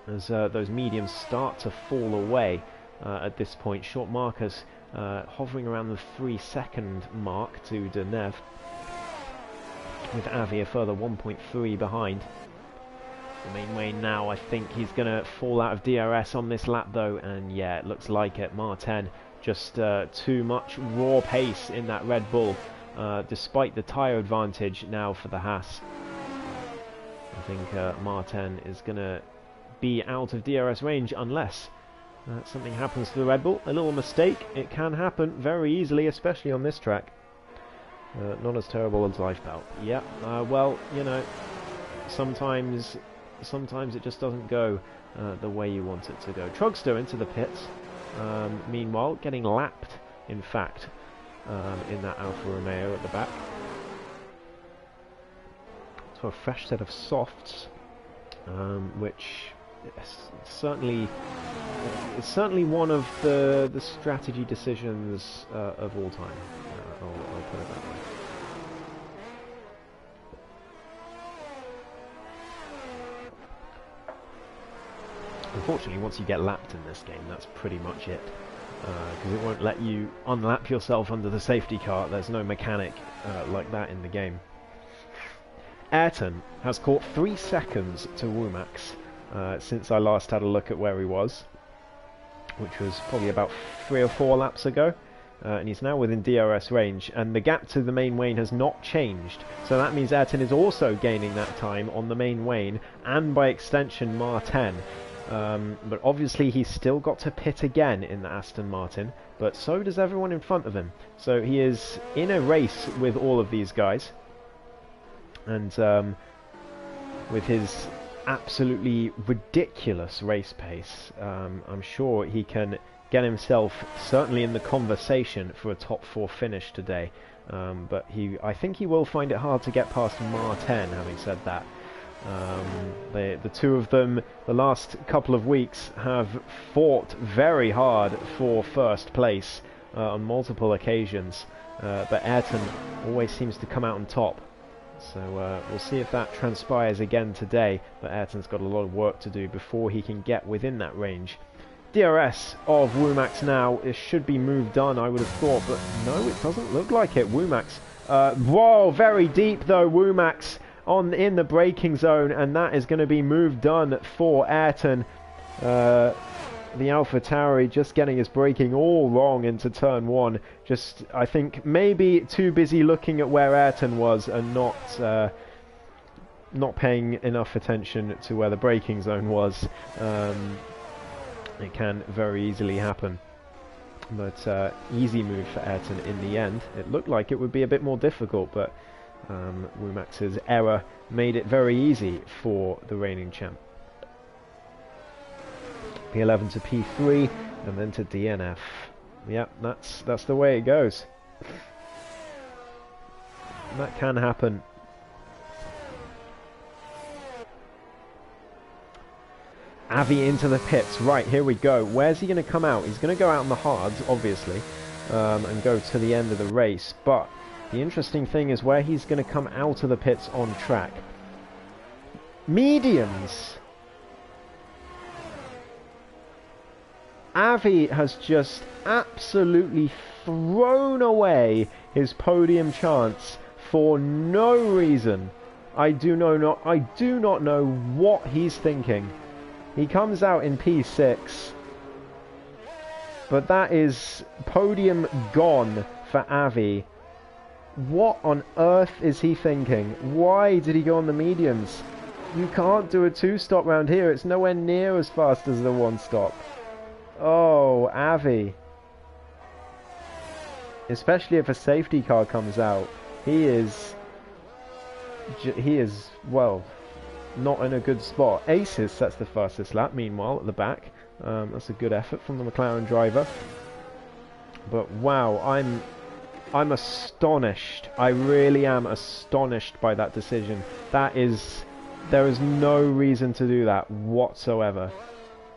Speaker 1: as those mediums start to fall away at this point. Short Marcus hovering around the 3 second mark to Deneuve, with Avi a further 1.3 behind. The main Wayne now, I think he's going to fall out of DRS on this lap though, and yeah, it looks like it. Martin just too much raw pace in that Red Bull, despite the tyre advantage now for the Haas. I think Martin is going to be out of DRS range unless something happens to the Red Bull. A little mistake, it can happen very easily, especially on this track. Not as terrible as Lifebout. Yeah, well, you know, sometimes it just doesn't go the way you want it to go. Trugster into the pits. Meanwhile, getting lapped, in fact, in that Alfa Romeo at the back. So a fresh set of softs, which is certainly one of the strategy decisions of all time. I'll put it that way. Unfortunately, once you get lapped in this game, that's pretty much it. Because it won't let you unlap yourself under the safety car. There's no mechanic like that in the game. Ayrton has caught 3 seconds to Rumax since I last had a look at where he was, which was probably about 3 or 4 laps ago. And he's now within DRS range, and the gap to the main Wayne has not changed. So that means Ayrton is also gaining that time on the main Wayne, and by extension Martin. But obviously he's still got to pit again in the Aston Martin, but so does everyone in front of him. So he is in a race with all of these guys, and with his absolutely ridiculous race pace, I'm sure he can get himself certainly in the conversation for a top 4 finish today. But I think he will find it hard to get past Martin, having said that. The two of them, the last couple of weeks, have fought very hard for 1st place on multiple occasions, but Ayrton always seems to come out on top. So we'll see if that transpires again today, but Ayrton's got a lot of work to do before he can get within that range. DRS of Rumax now, it should be moved on, I would have thought, but no, it doesn't look like it. Rumax, whoa, very deep though, Rumax. in the braking zone, and that is going to be move done for Ayrton. The AlphaTauri just getting his braking all wrong into turn 1. Just, I think, maybe too busy looking at where Ayrton was and not paying enough attention to where the braking zone was. It can very easily happen. But easy move for Ayrton in the end. It looked like it would be a bit more difficult, but Womack's error made it very easy for the reigning champ. P11 to P3 and then to DNF. Yep, that's the way it goes. That can happen. Avi into the pits. Right, here we go. Where's he going to come out? He's going to go out on the hards, obviously, and go to the end of the race. But the interesting thing is where he's going to come out of the pits on track. Mediums. Avi has just absolutely thrown away his podium chance for no reason. I do not know what he's thinking. He comes out in P6, but that is podium gone for Avi. What on earth is he thinking? Why did he go on the mediums? You can't do a 2-stop round here. It's nowhere near as fast as the 1-stop. Oh, Avi. Especially if a safety car comes out. He is, well, not in a good spot. Aces sets the fastest lap, meanwhile, at the back. That's a good effort from the McLaren driver. But wow, I'm astonished. I really am astonished by that decision. There is no reason to do that whatsoever.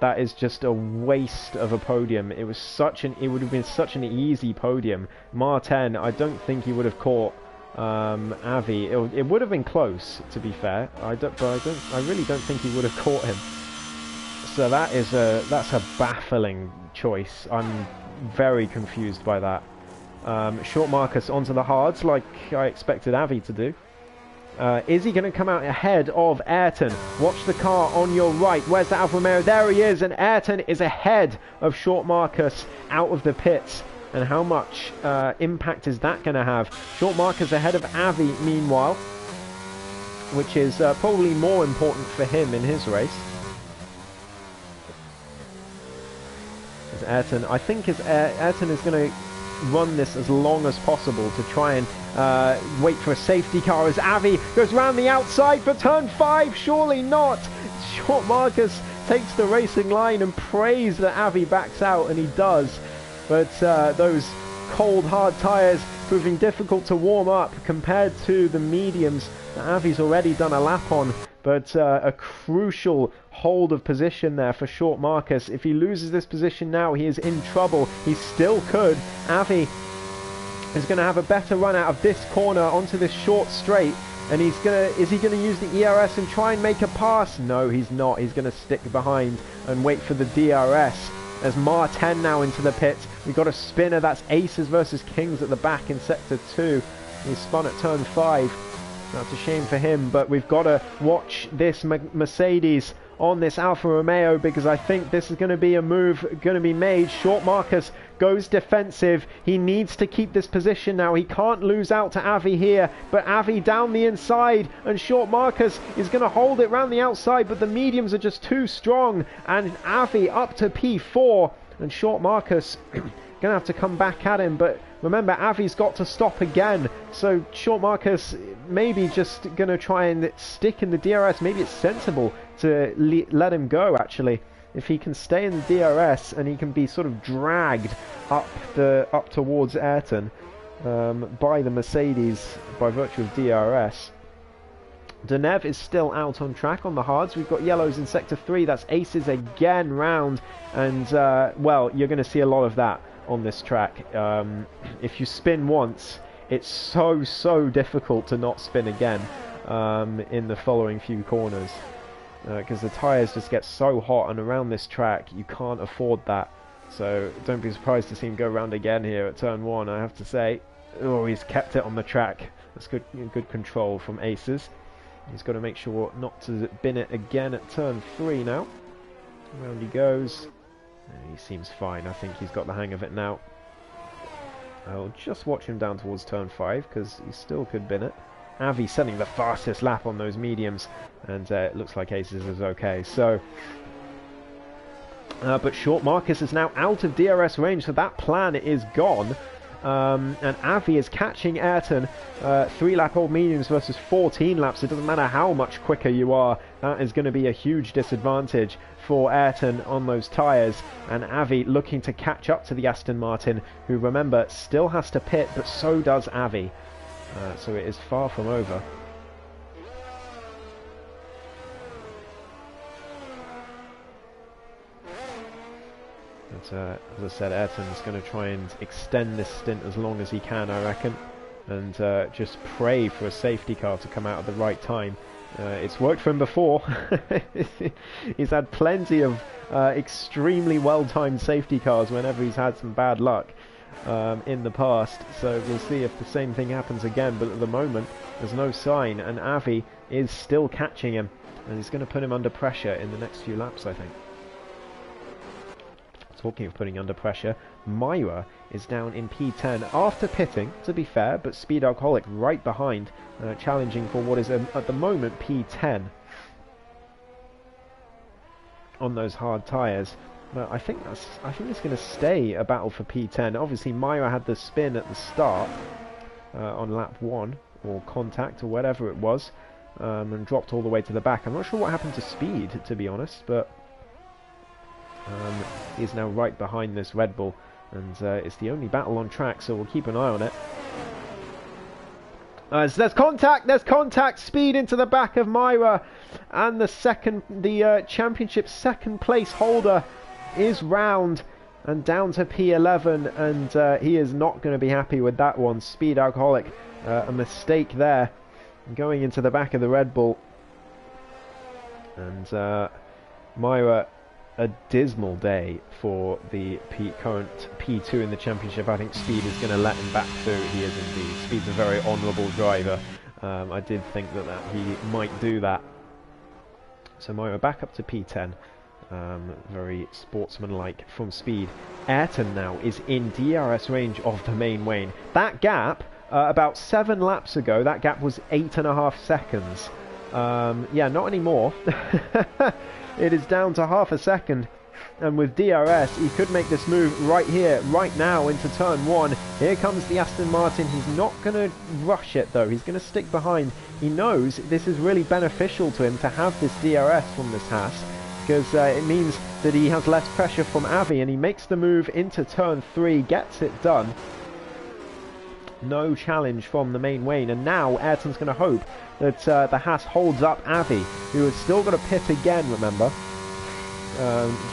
Speaker 1: That is just a waste of a podium. It would have been such an easy podium. Martin, I don't think he would have caught Avi. It would have been close, to be fair. I really don't think he would have caught him. So that's a baffling choice. I'm very confused by that. Short Marcus onto the hards, like I expected Avi to do. Is he going to come out ahead of Ayrton? Watch the car on your right. Where's the Alfa Romeo? There he is, and Ayrton is ahead of Short Marcus out of the pits. And how much impact is that going to have? Short Marcus ahead of Avi, meanwhile, which is probably more important for him in his race. As Ayrton, I think Ayrton is going to run this as long as possible to try and wait for a safety car as Avi goes round the outside for turn 5. Surely not. Short Marcus takes the racing line and prays that Avi backs out, and he does. But those cold hard tyres proving difficult to warm up compared to the mediums that Avi's already done a lap on. But a crucial hold of position there for Short Marcus. If he loses this position now, he is in trouble. He still could. Avi is going to have a better run out of this corner onto this short straight. And is he going to use the ERS and try and make a pass? No, he's not. He's going to stick behind and wait for the DRS. There's Martin now into the pits. We've got a spinner. That's Aces versus Kings at the back in Sector 2. He spun at turn 5. That's a shame for him, but we've got to watch this Mercedes on this Alfa Romeo, because I think this is going to be a move going to be made. Short Marcus goes defensive. He needs to keep this position now. He can't lose out to Avi here, but Avi down the inside, and Short Marcus is going to hold it round the outside, but the mediums are just too strong, and Avi up to P4, and Short Marcus going to have to come back at him. But remember, Avi's got to stop again, so Short Marcus maybe just going to try and stick in the DRS. Maybe it's sensible to let him go, actually. If he can stay in the DRS and he can be sort of dragged up towards Ayrton by the Mercedes by virtue of DRS. Deneuve is still out on track on the hards. We've got yellows in Sector 3. That's Aces again round, and well, you're going to see a lot of that on this track. If you spin once, it's so difficult to not spin again in the following few corners, because the tyres just get so hot, and around this track you can't afford that. So don't be surprised to see him go around again here at turn 1, I have to say. Oh, he's kept it on the track. That's good control from Aces. He's got to make sure not to bin it again at turn 3 now. Around he goes. And he seems fine. I think he's got the hang of it now. I'll just watch him down towards turn 5 because he still could bin it. Avi setting the fastest lap on those mediums, and it looks like Aces is okay. So, but Short Marcus is now out of DRS range, so that plan is gone. And Avi is catching Ayrton. 3-lap-old mediums versus 14 laps. It doesn't matter how much quicker you are. That is going to be a huge disadvantage for Ayrton on those tyres. And Avi looking to catch up to the Aston Martin, who, remember, still has to pit, but so does Avi. So it is far from over. But as I said, Ayrton's going to try and extend this stint as long as he can, I reckon, and just pray for a safety car to come out at the right time. It's worked for him before. He's had plenty of extremely well-timed safety cars whenever he's had some bad luck in the past, so we'll see if the same thing happens again. But at the moment there's no sign, and Avi is still catching him, and he's going to put him under pressure in the next few laps, I think. Talking of putting under pressure, Myra is down in P10 after pitting, to be fair, but Speed Alcoholic right behind, challenging for what is at the moment P10 on those hard tyres. But I think it's going to stay a battle for P10. Obviously, Myra had the spin at the start on lap 1, or contact, or whatever it was, and dropped all the way to the back. I'm not sure what happened to Speed, to be honest, but he's now right behind this Red Bull, and it's the only battle on track, so we'll keep an eye on it. So there's contact, Speed into the back of Myra, and the championship second place holder is round and down to P11, and he is not going to be happy with that one. Speed Alcoholic, a mistake there, going into the back of the Red Bull, and Myra, a dismal day for the current P2 in the championship. I think Speed is going to let him back through. He is indeed. Speed's a very honourable driver. I did think that he might do that. So Myra back up to P10. Very sportsmanlike from Speed. Ayrton now is in DRS range of the main Wayne. That gap, about 7 laps ago, that gap was 8.5 seconds. Yeah, not anymore. It is down to half a second, and with DRS he could make this move right here, right now, into turn 1. Here comes the Aston Martin. He's not going to rush it though, he's going to stick behind. He knows this is really beneficial to him to have this DRS from this Haas, because it means that he has less pressure from Avi, and he makes the move into turn 3, gets it done. No challenge from the main Wayne, and now Ayrton's going to hope that the Haas holds up Avi, who has still got to pit again, remember,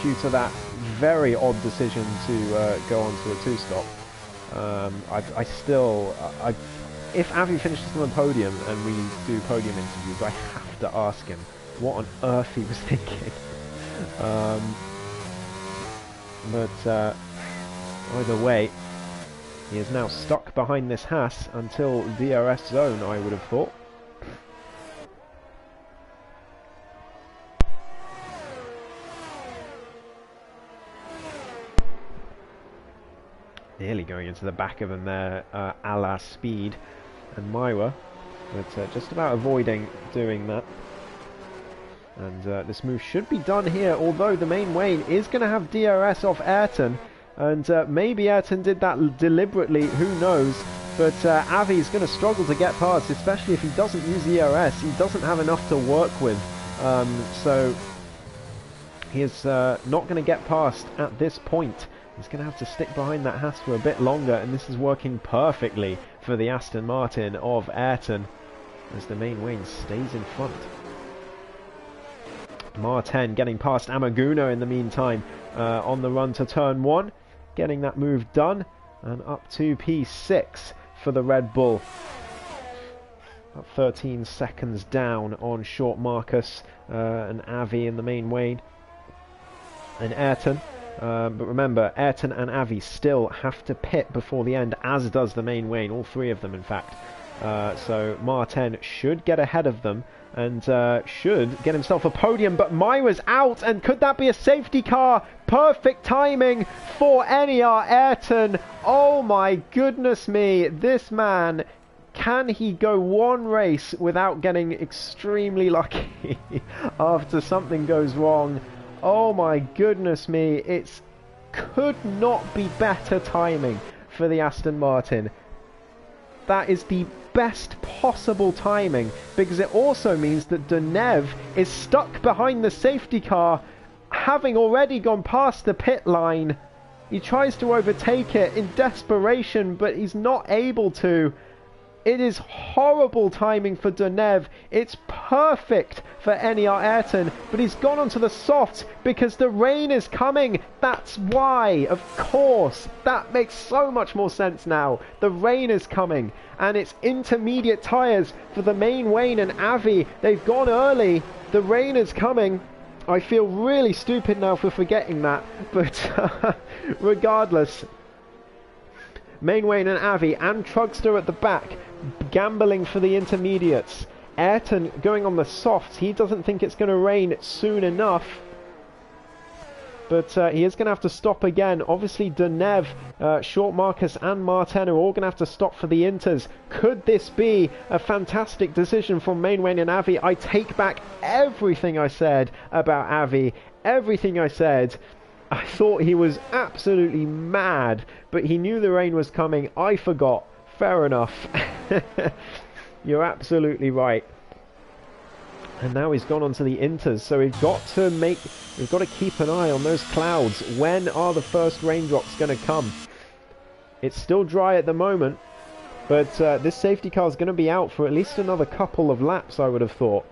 Speaker 1: due to that very odd decision to go on to a 2-stop. If Avi finishes on the podium and we do podium interviews, I have to ask him what on earth he was thinking. But either way, he is now stuck behind this Haas until DRS zone, I would have thought. Nearly going into the back of him there, a la Speed and Myra, but just about avoiding doing that. And this move should be done here, although the main Wayne is going to have DRS off Ayrton. And maybe Ayrton did that deliberately, who knows. But Avi's going to struggle to get past, especially if he doesn't use ERS. He doesn't have enough to work with. So he is not going to get past at this point. He's going to have to stick behind that Haas for a bit longer. And this is working perfectly for the Aston Martin of Ayrton, as the main Wayne stays in front. Martin getting past Amaguna in the meantime, on the run to turn 1. Getting that move done, and up to P6 for the Red Bull. About 13 seconds down on Short Marcus and Avi in the main Wayne. And Ayrton. But remember, Ayrton and Avi still have to pit before the end, as does the main Wayne, all three of them in fact. So Martin should get ahead of them and should get himself a podium, but Myra's out, and could that be a safety car? Perfect timing for NER Ayrton. Oh my goodness me, this man, can he go one race without getting extremely lucky after something goes wrong? Oh my goodness me, it could not be better timing for the Aston Martin. That is the best possible timing, because it also means that Deneuve is stuck behind the safety car, having already gone past the pit line. He tries to overtake it in desperation, but he's not able to. It is horrible timing for Deneuve. It's perfect for NER Ayrton, but he's gone onto the softs because the rain is coming. That's why, of course. That makes so much more sense now. The rain is coming, and it's intermediate tyres for the main Wayne and Avi. They've gone early. The rain is coming. I feel really stupid now for forgetting that, but regardless. Main Wayne and Avi and Trugster at the back, gambling for the intermediates. Ayrton going on the softs. He doesn't think it's going to rain soon enough, but he is going to have to stop again. Obviously Deneuve, Short Marcus and Martin are all going to have to stop for the inters. Could this be a fantastic decision from Main Wayne and Avi? I take back everything I said about Avi. Everything I said. I thought he was absolutely mad, but he knew the rain was coming. I forgot. Fair enough. You're absolutely right. And now he's gone on to the inters, so we've got to keep an eye on those clouds. When are the first raindrops going to come? It's still dry at the moment, but this safety car is going to be out for at least another couple of laps, I would have thought.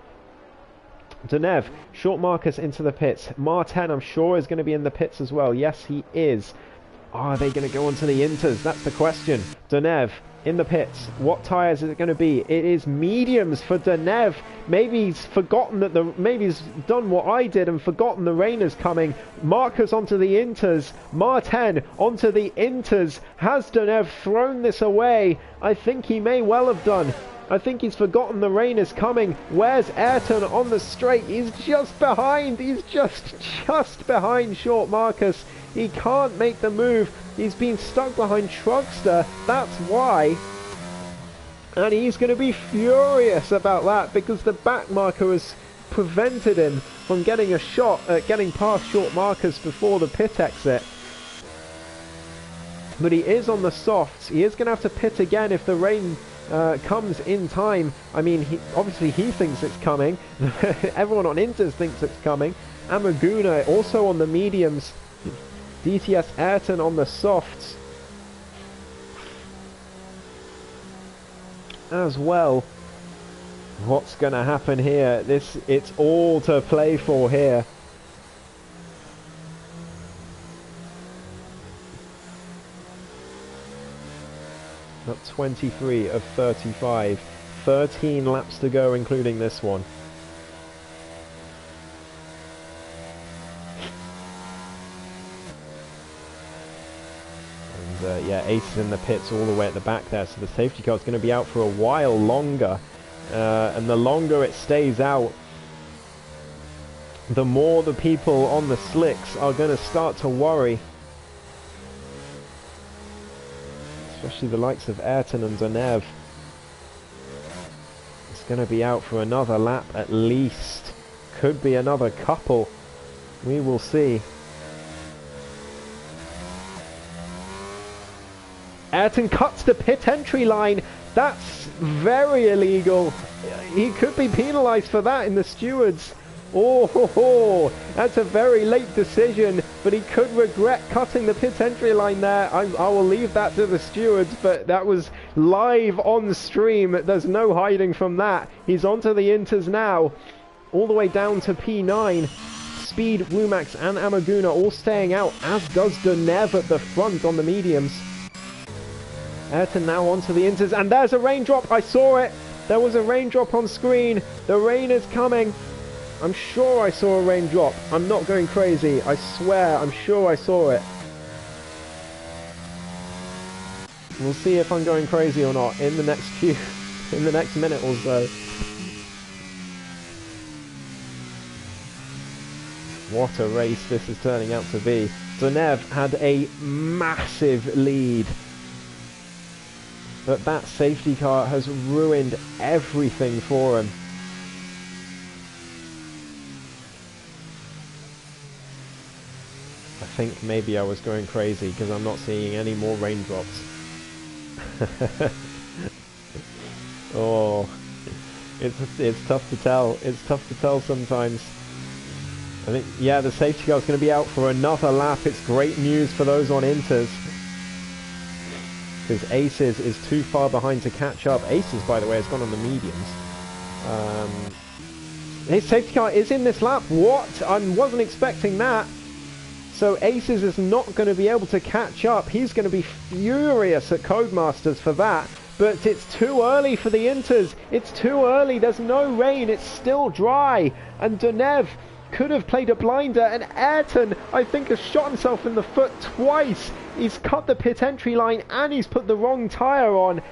Speaker 1: Deneuve, Short Marcus into the pits. Martin, I'm sure, is going to be in the pits as well. Yes, he is. Are they going to go on to the inters? That's the question. Deneuve in the pits. What tyres is it going to be? It is mediums for Deneuve. Maybe he's forgotten that maybe he's done what I did and forgotten the rain is coming. Marcus onto the inters. Martin onto the inters. Has Deneuve thrown this away? I think he may well have done. I think he's forgotten the rain is coming. Where's Ayrton on the straight? He's just behind. He's just behind Short Marcus. He can't make the move. He's been stuck behind Trugster. That's why. And he's going to be furious about that, because the back marker has prevented him from getting a shot at getting past Short Marcus before the pit exit. But he is on the softs. He is going to have to pit again if the rain comes in time. I mean, obviously he thinks it's coming. Everyone on Inters thinks it's coming. Amaguna also on the mediums. DTS Ayrton on the softs as well. What's going to happen here? It's all to play for here. Up 23 of 35. 13 laps to go, including this one. And yeah, Ace is in the pits all the way at the back there, so the safety car is going to be out for a while longer. And the longer it stays out, the more the people on the slicks are going to start to worry. Especially the likes of Ayrton and Deneuve. It's going to be out for another lap at least. Could be another couple. We will see. Ayrton cuts the pit entry line. That's very illegal. He could be penalised for that in the stewards. Oh, that's a very late decision, but he could regret cutting the pit entry line there. I will leave that to the stewards, but that was live on stream. There's no hiding from that. He's onto the inters now, all the way down to P9. Speed, Rumax and Amaguna all staying out, as does Deneuve at the front on the mediums. Ayrton now onto the inters, and there's a raindrop. I saw it. There was a raindrop on screen. The rain is coming. I'm sure I saw a raindrop. I'm not going crazy. I swear, I'm sure I saw it. We'll see if I'm going crazy or not in the next few in the next minute or so. What a race this is turning out to be. Deneuve had a massive lead, but that safety car has ruined everything for him. I think maybe I was going crazy because I'm not seeing any more raindrops. Oh, it's tough to tell. It's tough to tell sometimes. I think, yeah, the safety car is going to be out for another lap. It's great news for those on Inters, because Aces is too far behind to catch up. Aces, by the way, has gone on the mediums. His safety car is in this lap. What? I wasn't expecting that. So Aces is not going to be able to catch up. He's going to be furious at Codemasters for that. But it's too early for the Inters. It's too early. There's no rain. It's still dry. And Deneuve could have played a blinder. And Ayrton, I think, has shot himself in the foot twice. He's cut the pit entry line and he's put the wrong tyre on.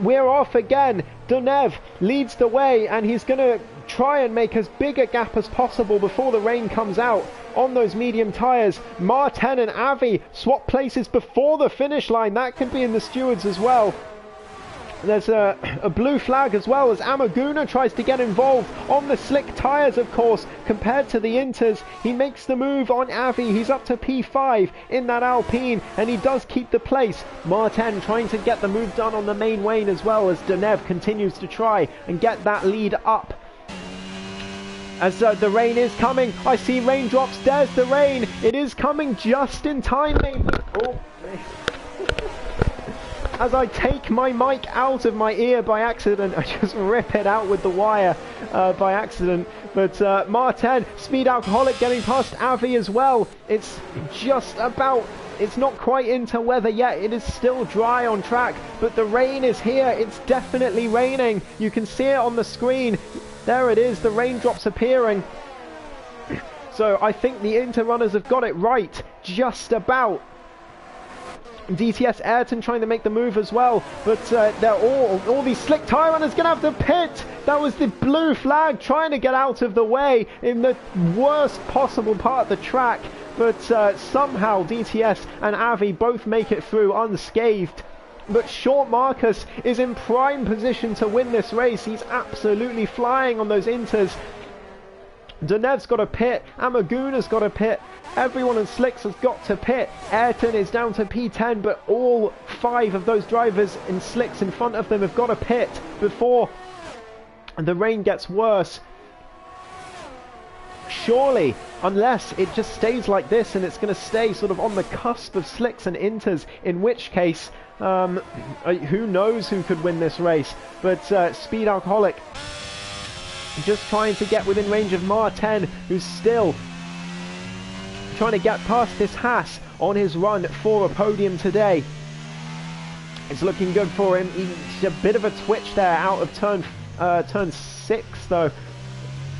Speaker 1: We're off again. Deneuve leads the way and he's going to try and make as big a gap as possible before the rain comes out on those medium tyres. Martin and Avi swap places before the finish line. That could be in the stewards as well. There's a blue flag as well as Amaguna tries to get involved on the slick tyres, of course, compared to the Inters. He makes the move on Avi. He's up to P5 in that Alpine, and he does keep the place. Martin trying to get the move done on the main Wayne as well as Deneuve continues to try and get that lead up. As the rain is coming, I see raindrops. There's the rain. It is coming just in time, maybe. Oh. As I take my mic out of my ear by accident, I just rip it out with the wire by accident. But Martin, Speed Alcoholic getting past Avi as well. It's just about, it's not quite into weather yet. It is still dry on track, but the rain is here. It's definitely raining. You can see it on the screen. There it is, the raindrops appearing. So I think the Inter runners have got it right, just about. DTS Ayrton trying to make the move as well, but they're all these slick tyre runners going to have to pit. That was the blue flag trying to get out of the way in the worst possible part of the track, but somehow DTS and Avi both make it through unscathed. But Short Marcus is in prime position to win this race. He's absolutely flying on those Inters. Deneuve's got a pit, Amaguna's got a pit, everyone in Slicks has got to pit. Ayrton is down to P10, but all 5 of those drivers in Slicks in front of them have got a pit before the rain gets worse. Surely, unless it just stays like this and it's going to stay sort of on the cusp of Slicks and Inters, in which case, who knows who could win this race. But Speed Alcoholic just trying to get within range of Martin, who's still trying to get past this Haas on his run for a podium today. It's looking good for him. He's a bit of a twitch there out of turn 6 though,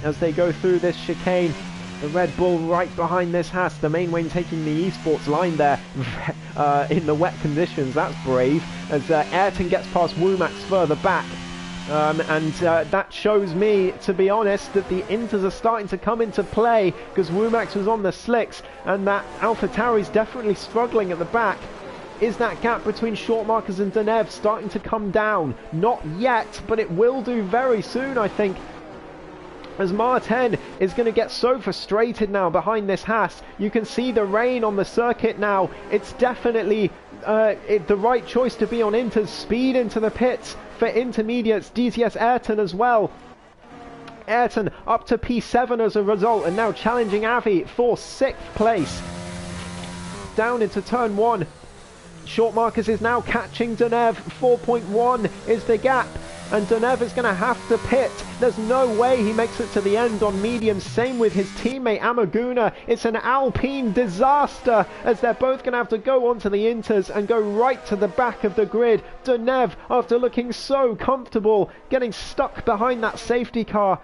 Speaker 1: as they go through this chicane. The Red Bull right behind this Haas, the main Wayne taking the esports line there in the wet conditions. That's brave, as Ayrton gets past Womax further back. That shows me, to be honest, that the Inters are starting to come into play, because Womax was on the slicks and that AlphaTauri's definitely struggling at the back. Is that gap between Short Marcus and Deneuve starting to come down? Not yet, but it will do very soon, I think, as Martin is going to get so frustrated now behind this Haas. You can see the rain on the circuit now. It's definitely the right choice to be on Inters. Speed into the pits for intermediates. DTS Ayrton as well. Ayrton up to P7 as a result, and now challenging Avi for 6th place. Down into turn 1. Short Marcus is now catching Deneuve. 4.1 is the gap, and Deneuve is going to have to pit. There's no way he makes it to the end on medium. Same with his teammate Amaguna. It's an Alpine disaster, as they're both going to have to go onto the Inters and go right to the back of the grid. Deneuve, after looking so comfortable, getting stuck behind that safety car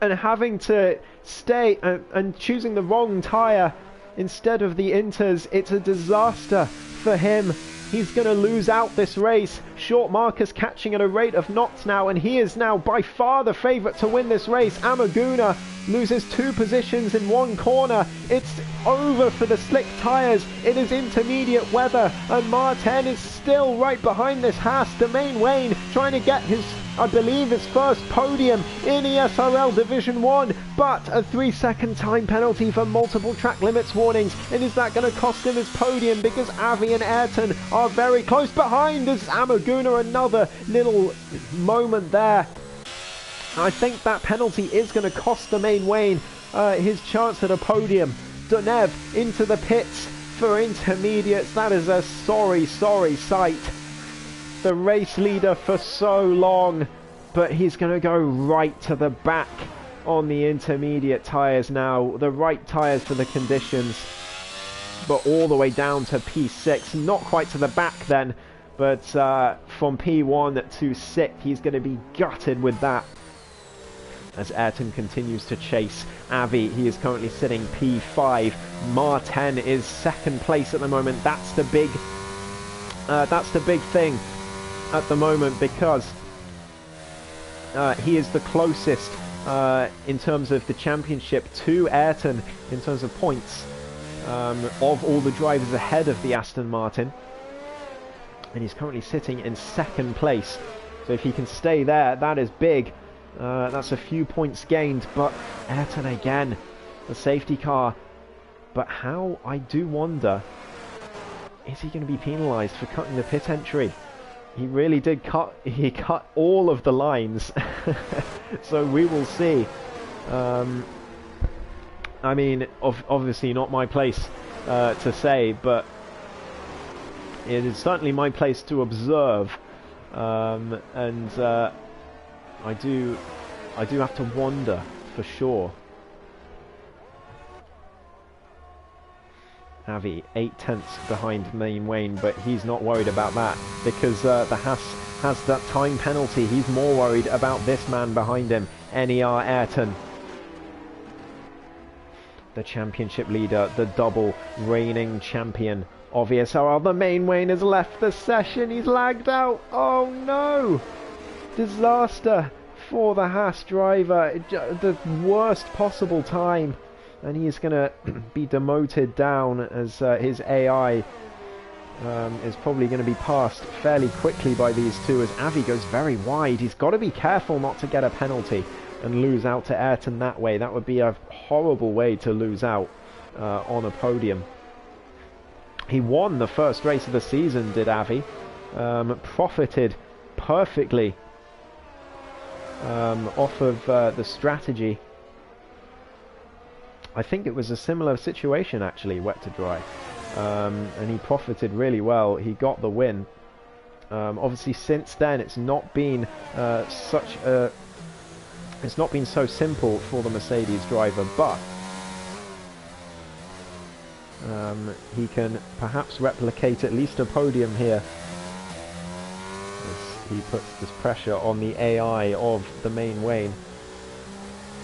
Speaker 1: and having to stay and choosing the wrong tyre instead of the Inters. It's a disaster for him. He's going to lose out this race. Short Marcus catching at a rate of knots now, and he is now by far the favourite to win this race. Amaguna loses 2 positions in 1 corner. It's over for the slick tyres. It is intermediate weather, and Martin is still right behind this Haas. Domain Wayne trying to get his, I believe, his first podium in ESRL Division 1, but a 3-second time penalty for multiple track limits warnings. And is that going to cost him his podium? Because Avi and Ayrton are very close behind. As Amaguna, another little moment there. I think that penalty is going to cost Domain Wayne his chance at a podium. Donev into the pits for intermediates. That is a sorry, sorry sight. The race leader for so long, but he's going to go right to the back on the intermediate tyres now. The right tyres for the conditions, but all the way down to P6. Not quite to the back then, but from P1 to 6, he's going to be gutted with that. As Ayrton continues to chase Avi, he is currently sitting P5. Martin is 2nd place at the moment. That's the big thing at the moment, because he is the closest in terms of the championship to Ayrton in terms of points of all the drivers ahead of the Aston Martin, and he's currently sitting in 2nd place. So if he can stay there, that is big. That's a few points gained, but Ayrton again, the safety car. But how, I do wonder, is he going to be penalised for cutting the pit entry? He really did he cut all of the lines. So we will see. I mean, obviously not my place to say, but it is certainly my place to observe. I do have to wonder for sure. Avi 8/10 behind Main Wayne, but he's not worried about that because the Haas has that time penalty. He's more worried about this man behind him, NER Ayrton, the championship leader, the double reigning champion of ESRL. The Main Wayne has left the session. He's lagged out. Oh no! Disaster for the Haas driver. The worst possible time, and he is going to be demoted down as his AI is probably going to be passed fairly quickly by these two, as Avi goes very wide. He's got to be careful not to get a penalty and lose out to Ayrton that way. That would be a horrible way to lose out on a podium. He won the first race of the season, did Avi. Profited perfectly off of the strategy. I think it was a similar situation actually, wet to dry, and he profited really well. He got the win. Obviously since then it's not been so simple for the Mercedes driver, but he can perhaps replicate at least a podium here. He puts this pressure on the AI of the Main Wayne.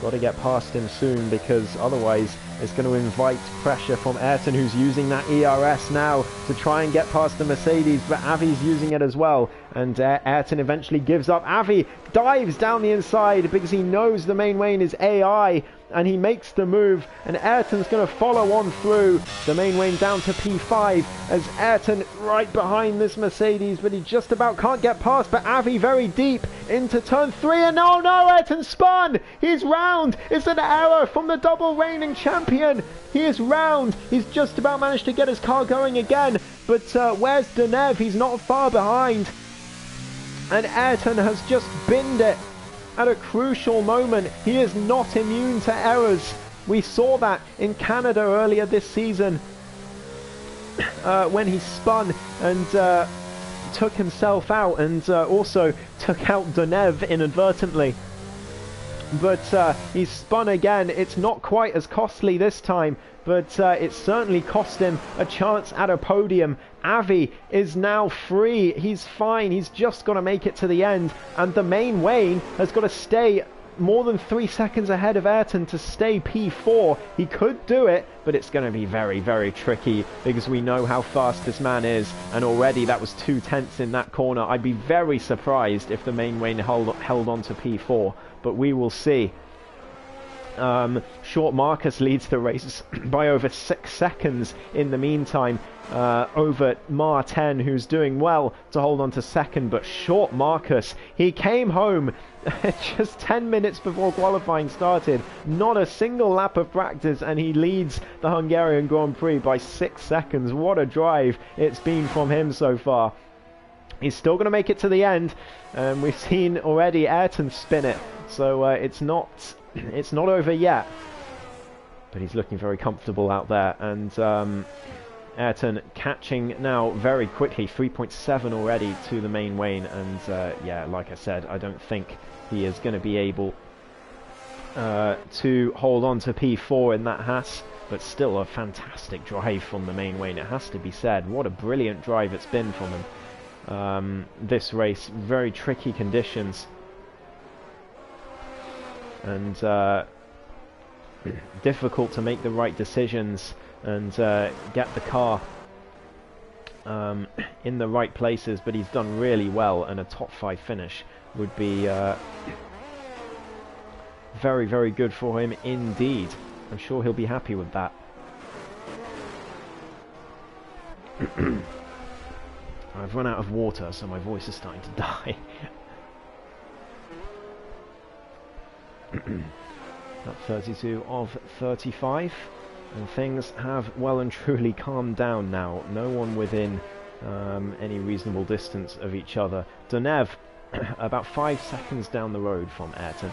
Speaker 1: Got to get past him soon, because otherwise it's going to invite pressure from Ayrton, who's using that ERS now to try and get past the Mercedes, but Avi's using it as well, and Ayrton eventually gives up. Avi dives down the inside because he knows the Main Wayne is AI, and he makes the move, and Ayrton's going to follow on through. The Main Wayne down to P5 as Ayrton right behind this Mercedes, but he just about can't get past. But Avi very deep into turn 3, and oh no, Ayrton spun! He's round! It's an error from the double reigning champion! He is round! He's just about managed to get his car going again, but where's Donev? He's not far behind. And Ayrton has just binned it at a crucial moment. He is not immune to errors. We saw that in Canada earlier this season when he spun and took himself out, and also took out Donev inadvertently. But he's spun again. It's not quite as costly this time, but it certainly cost him a chance at a podium. Avi is now free. He's fine. He's just got to make it to the end. And the Main Wayne has got to stay more than 3 seconds ahead of Ayrton to stay P4. He could do it, but it's going to be very, very tricky because we know how fast this man is, and already that was 2 tenths in that corner. I'd be very surprised if the main Wayne held on to P4, but we will see. Short Marcus leads the race by over 6 seconds in the meantime, over Mar10, who's doing well to hold on to second. But Short Marcus, he came home just 10 minutes before qualifying started, not a single lap of practice, and he leads the Hungarian Grand Prix by 6 seconds. What a drive it's been from him so far. He's still going to make it to the end, and we've seen already Ayrton spin it, so it's not over yet, but he's looking very comfortable out there. And Ayrton catching now very quickly, 3.7 already to the main Wayne. And yeah, like I said, I don't think he is going to be able to hold on to P4 in that Haas, but still a fantastic drive from the main Wayne, it has to be said. What a brilliant drive it's been from him this race. Very tricky conditions, and difficult to make the right decisions and get the car in the right places, but he's done really well, and a top 5 finish would be very, very good for him indeed. I'm sure he'll be happy with that. I've run out of water, so my voice is starting to die. At 32 of 35, and things have well and truly calmed down now. No one within any reasonable distance of each other. Donev about 5 seconds down the road from Ayrton.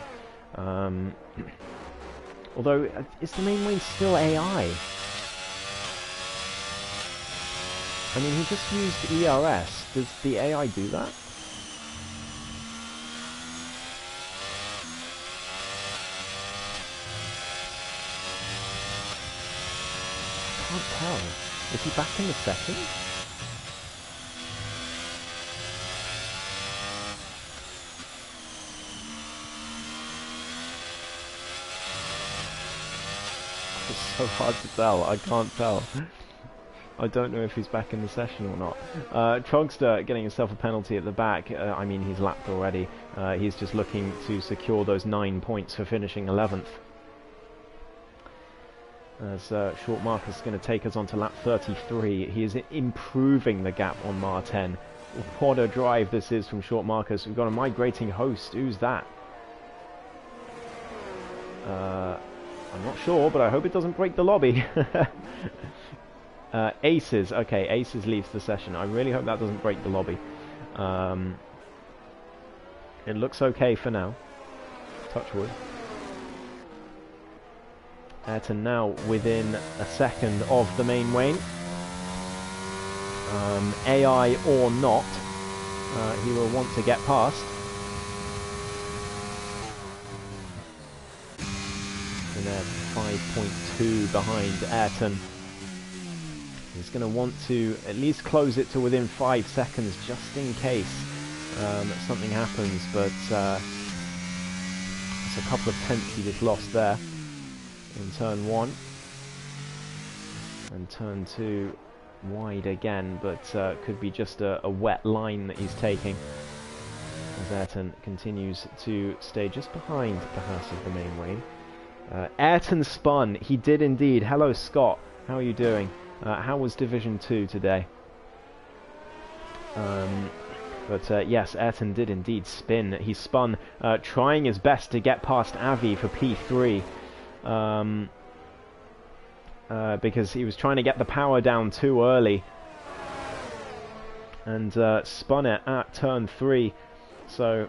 Speaker 1: Although, is the main Wayne still AI? I mean, he just used ERS. Does the AI do that? I can't tell. Is he back in the session? It's so hard to tell. I can't tell. I don't know if he's back in the session or not. Trogster getting himself a penalty at the back. I mean, he's lapped already. He's just looking to secure those 9 points for finishing 11th. As Short Marcus is going to take us on to lap 33. He is improving the gap on Mar10. What a drive this is from Short Marcus. We've got a migrating host. Who's that? I'm not sure, but I hope it doesn't break the lobby. Aces. Okay, Aces leaves the session. I really hope that doesn't break the lobby. It looks okay for now. Touch wood. Ayrton now within a second of the main Wayne. AI or not, he will want to get past. And they're 5.2 behind Ayrton. He's going to want to at least close it to within 5 seconds, just in case something happens. But it's a couple of tenths he just lost there in turn 1. And turn 2 wide again, but could be just a wet line that he's taking, as Ayrton continues to stay just behind the house of the main Wayne. Ayrton spun. He did indeed. Hello, Scott. How are you doing? How was Division 2 today? But yes, Ayrton did indeed spin. He spun, trying his best to get past Avi for P3. Because he was trying to get the power down too early. And spun it at turn 3. So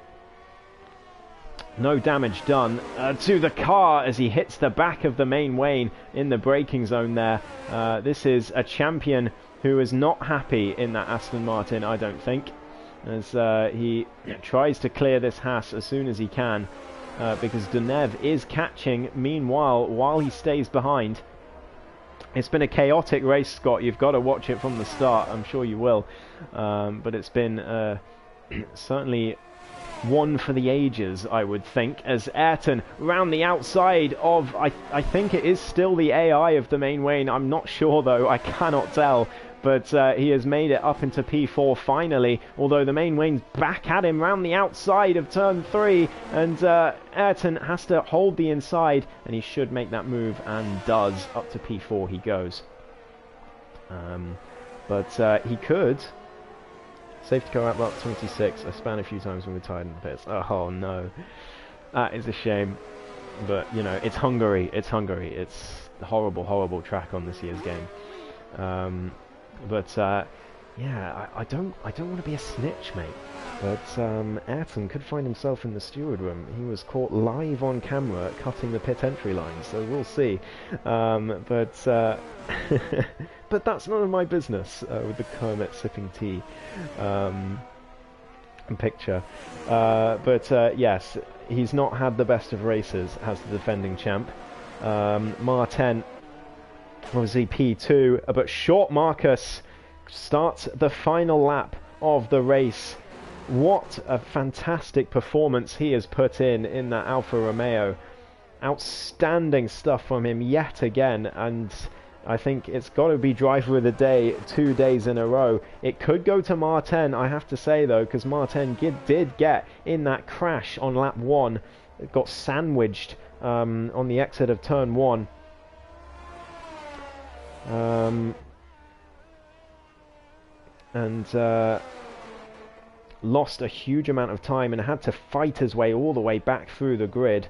Speaker 1: no damage done to the car as he hits the back of the main Wayne in the braking zone there. This is a champion who is not happy in that Aston Martin, I don't think, as he tries to clear this Haas as soon as he can, because Donev is catching meanwhile while he stays behind. It's been a chaotic race, Scott. You've got to watch it from the start. I'm sure you will. But it's been certainly one for the ages, I would think, as Ayrton round the outside of, I think it is still the AI of the main Wayne. I'm not sure though, I cannot tell. But he has made it up into P4 finally, although the main Wayne's back at him round the outside of turn 3, and Ayrton has to hold the inside, and he should make that move, and does. Up to P4 he goes. But he could. Safety car at lap 26. I span a few times when we're tied in the pits. Oh no. That is a shame. But, you know, it's Hungary. It's Hungary. It's a horrible, horrible track on this year's game. But yeah, I don't want to be a snitch, mate. But Ayrton could find himself in the steward room. He was caught live on camera cutting the pit entry line, so we'll see. But that's none of my business with the Kermit sipping tea picture. But yes, he's not had the best of races as the defending champ. Martin, obviously P2, but Short Marcus starts the final lap of the race. What a fantastic performance he has put in that Alfa Romeo. Outstanding stuff from him yet again, and I think it's got to be driver of the day 2 days in a row. It could go to Martin, I have to say though, because Martin did get in that crash on lap 1. It got sandwiched on the exit of turn 1. And lost a huge amount of time and had to fight his way all the way back through the grid.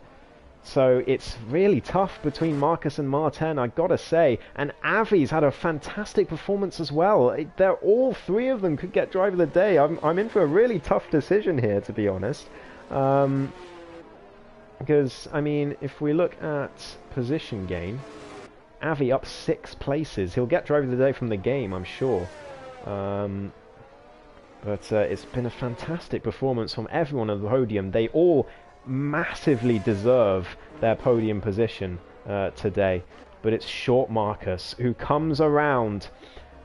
Speaker 1: So it's really tough between Marcus and Martin, I gotta say. And Avi's had a fantastic performance as well. They're all three of them could get driver of the day. I'm in for a really tough decision here, to be honest. Because, I mean, if we look at position gain, Avi up 6 places. He'll get driver of the day from the game, I'm sure. But it's been a fantastic performance from everyone on the podium. They all massively deserve their podium position today. But it's Short Marcus who comes around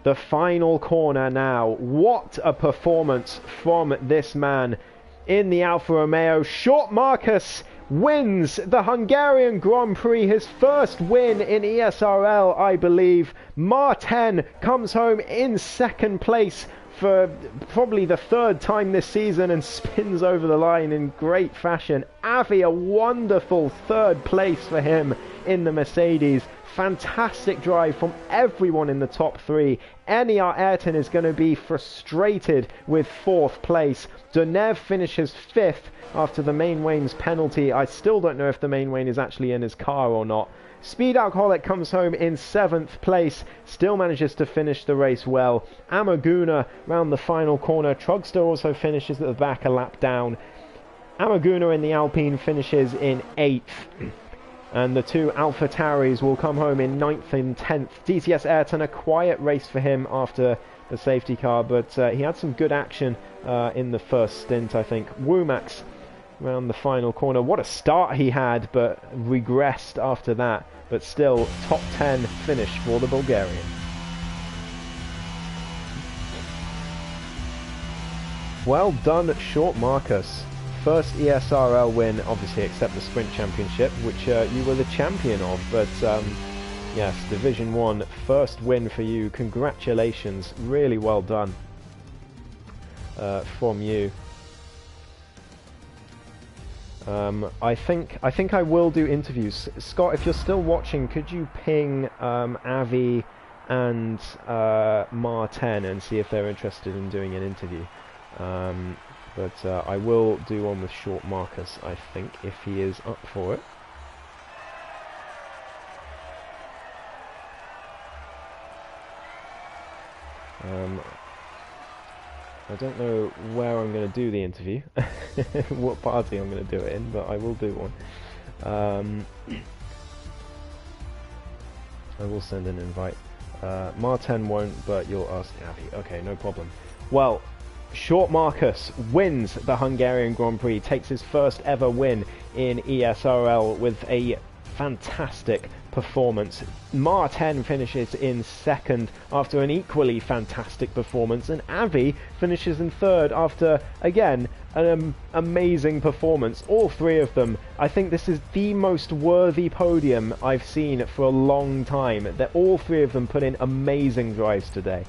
Speaker 1: the final corner now. What a performance from this man in the Alfa Romeo. Short Marcus wins the Hungarian Grand Prix, his first win in ESRL, I believe. Martin comes home in second place for probably the 3rd time this season and spins over the line in great fashion. Avi, a wonderful 3rd place for him in the Mercedes. Fantastic drive from everyone in the top 3. Eniar Ayrton is going to be frustrated with 4th place. Deneuve finishes 5th after the main Wayne's penalty. I still don't know if the main Wayne is actually in his car or not. Speed Alcoholic comes home in 7th place, still manages to finish the race well. Amaguna round the final corner. Trugster also finishes at the back, a lap down. Amaguna in the Alpine finishes in 8th. And the two Alpha Tauris will come home in 9th and 10th. DTS Ayrton, a quiet race for him after the safety car, but he had some good action in the first stint, I think. Womax around the final corner. What a start he had, but regressed after that. But still, top 10 finish for the Bulgarian. Well done, Short Marcus. First ESRL win, obviously, except the Sprint Championship, which you were the champion of. But yes, Division 1, first win for you. Congratulations. Really well done from you. I think I will do interviews. Scott, if you're still watching, could you ping Avi and Martin and see if they're interested in doing an interview? But I will do one with Short Marcus, I think, if he is up for it. I don't know where I'm going to do the interview, what party I'm going to do it in, but I will do one. I will send an invite. Martin won't, but you'll ask Avi. Okay, no problem. Well, Short Marcus wins the Hungarian Grand Prix, takes his first ever win in ESRL with a fantastic performance. Martin finishes in second after an equally fantastic performance, and Avi finishes in third after, again, an amazing performance. All three of them. I think this is the most worthy podium I've seen for a long time. All three of them put in amazing drives today.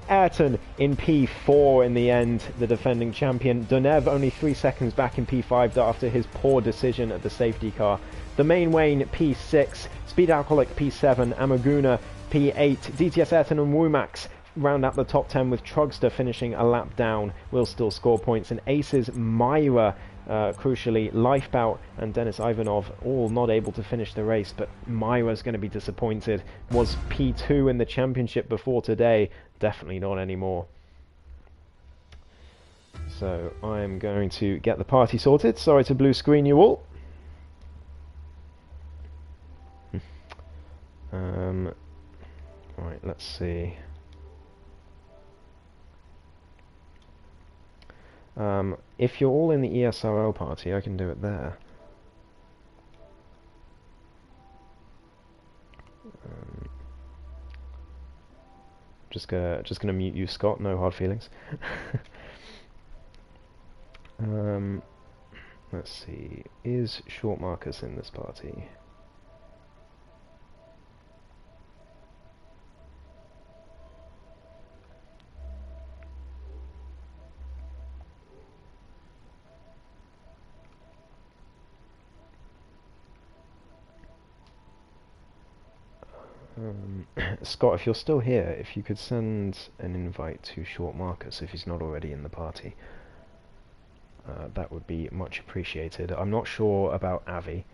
Speaker 1: Ayrton in P4 in the end, the defending champion. Donev only 3 seconds back in P5 after his poor decision at the safety car. The main Wayne P6, Speed Alcoholic P7, Amaguna P8, DTS Ayrton and Womax round out the top 10 with Trugster finishing a lap down, will still score points, and Aces Myra, crucially, Lifebout and Denis Ivanov all not able to finish the race, but Myra's going to be disappointed. Was P2 in the championship before today, definitely not anymore. So I'm going to get the party sorted. Sorry to blue screen you all. Right, let's see. If you're all in the ESRL party, I can do it there. Just gonna mute you, Scott. No hard feelings. Let's see. Is Short Marcus in this party? Scott, if you're still here, if you could send an invite to Short Marcus if he's not already in the party, that would be much appreciated. I'm not sure about Avi.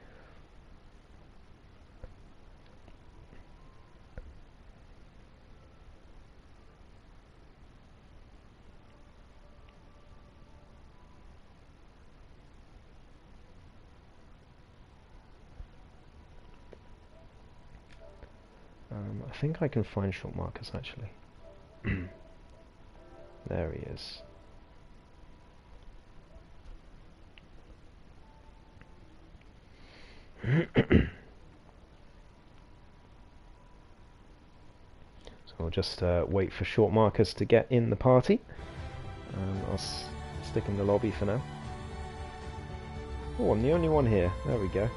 Speaker 1: I think I can find Short Marcus actually. There he is. So I'll just wait for Short Marcus to get in the party. I'll stick in the lobby for now. Oh, I'm the only one here. There we go.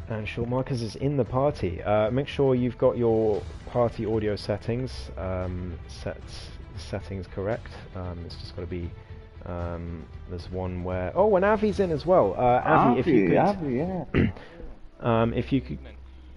Speaker 1: And Short Marcus is in the party. Make sure you've got your party audio settings settings correct. It's just got to be. There's one where and Avi's in as well. Avi, if you could.
Speaker 2: Avi, yeah.
Speaker 1: If you could.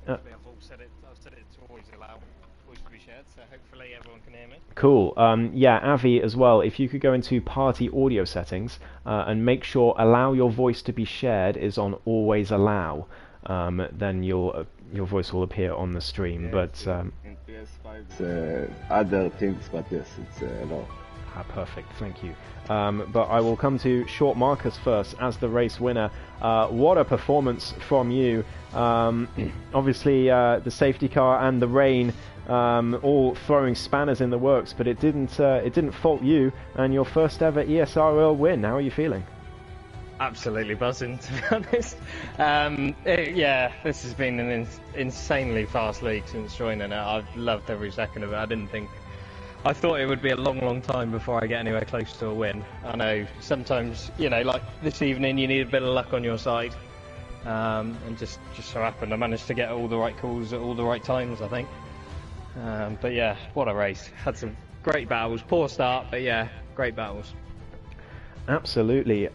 Speaker 3: I've set it to always allow voice to be shared, so hopefully everyone can hear me.
Speaker 1: Cool. Yeah, Avi as well. If you could go into party audio settings and make sure allow your voice to be shared is on always allow. Then your voice will appear on the stream.
Speaker 2: Yes,
Speaker 1: but
Speaker 2: in PS5 it's other things, but yes, it's no.
Speaker 1: Perfect, thank you. But I will come to Short Marcus first as the race winner. What a performance from you! Obviously, the safety car and the rain all throwing spanners in the works, but it didn't fault you. And your first ever ESRL win. How are you feeling?
Speaker 3: Absolutely buzzing, to be honest. Yeah, this has been an insanely fast league since joining it. I've loved every second of it. I thought it would be a long time before I get anywhere close to a win. I know sometimes, like this evening, you need a bit of luck on your side. And just so happened I managed to get all the right calls at all the right times, I think. But yeah, what a race. Had some great battles. Poor start, but yeah, great battles.
Speaker 1: Absolutely.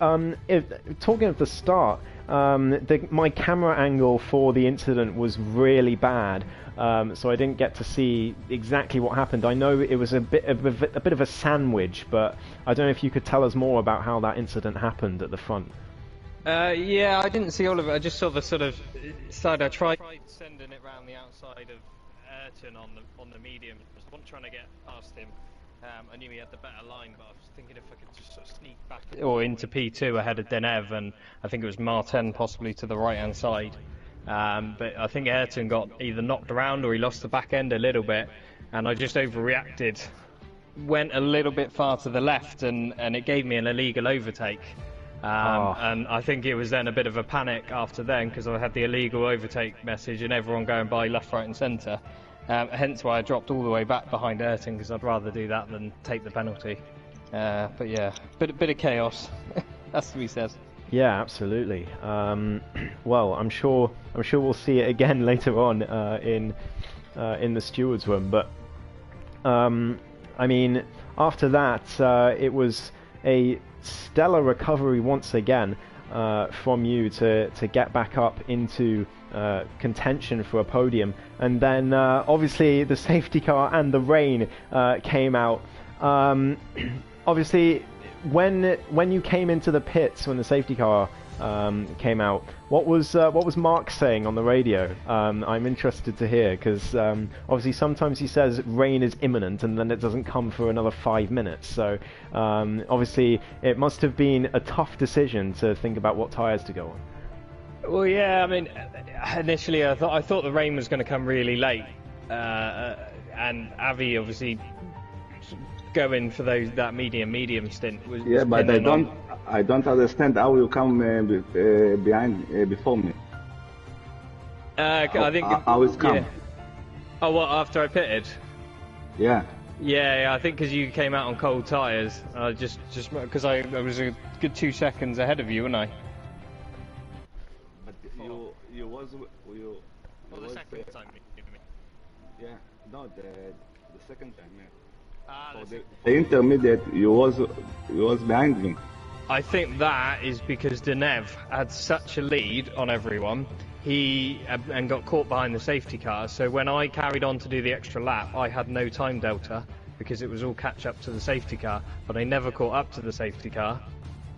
Speaker 1: Talking of the start, my camera angle for the incident was really bad, so I didn't get to see exactly what happened. I know it was a bit of a sandwich, but I don't know if you could tell us more about how that incident happened at the front.
Speaker 3: Yeah, I didn't see all of it. I just saw the sort of side. I tried sending it round the outside of Ayrton on the medium. I wasn't trying to get past him. I knew he had the better line, but I was thinking if I could just sort of sneak back or into P2 ahead of Denev, and I think it was Martin possibly to the right hand side. But I think Ayrton got either knocked around or he lost the back end a little bit, and I just overreacted, went a little bit far to the left, and it gave me an illegal overtake. And I think it was then a bit of a panic after then, because I had the illegal overtake message and everyone going by left, right and centre. Hence why I dropped all the way back behind Ayrton, because I'd rather do that than take the penalty. But yeah, bit of chaos, that's to be said.
Speaker 1: Yeah, absolutely. Well, I'm sure we'll see it again later on in the stewards' room. But I mean, after that, it was a stellar recovery once again from you to get back up into contention for a podium, and then obviously the safety car and the rain came out. Obviously, when you came into the pits, when the safety car came out, what was Mark saying on the radio? I'm interested to hear, because obviously sometimes he says rain is imminent and then it doesn't come for another 5 minutes. So obviously it must have been a tough decision to think about what tyres to go on.
Speaker 3: Well, yeah, I mean, initially I thought the rain was going to come really late, and Avi obviously going for that medium stint was.
Speaker 2: Yeah, but I don't understand how you come behind before me.
Speaker 3: I think
Speaker 2: how it's come.
Speaker 3: Yeah. Oh, what, after I pitted?
Speaker 2: Yeah.
Speaker 3: Yeah, I think because you came out on cold tyres, just because I was a good 2 seconds ahead of you, wasn't I?
Speaker 2: But you was you.
Speaker 3: Well, the second time.
Speaker 2: Yeah, no, the second time. Yeah. So the intermediate, you was behind me.
Speaker 3: I think that is because Deneuve had such a lead on everyone. He and got caught behind the safety car. So when I carried on to do the extra lap, I had no time delta because it was all catch up to the safety car. But I never caught up to the safety car,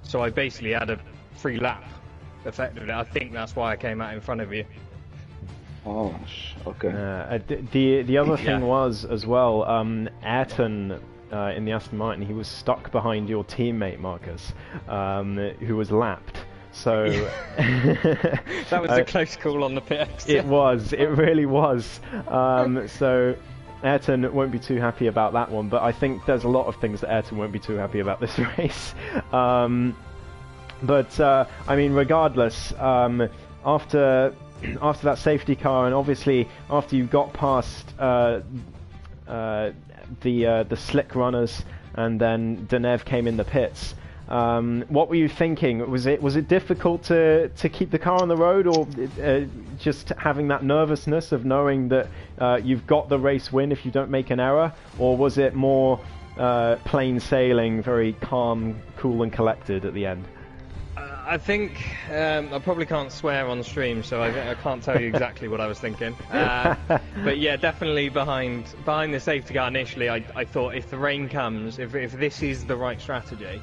Speaker 3: so I basically had a free lap. Effectively, I think that's why I came out in front of you.
Speaker 2: Oh, okay.
Speaker 1: The other thing was as well, Ayrton in the Aston Martin, he was stuck behind your teammate Marcus, who was lapped. So
Speaker 3: that was a close call on the pit exit.
Speaker 1: It really was. So Ayrton won't be too happy about that one, but I think there's a lot of things that Ayrton won't be too happy about this race. But I mean, regardless, after that safety car, and obviously after you got past the slick runners, and then Deneuve came in the pits, what were you thinking? Was it difficult to keep the car on the road, or just having that nervousness of knowing that you've got the race win if you don't make an error, or was it more plain sailing, very calm, cool and collected at the end?
Speaker 3: I think I probably can't swear on stream, so I can't tell you exactly what I was thinking. But yeah, definitely behind the safety car initially, I thought if the rain comes, if this is the right strategy,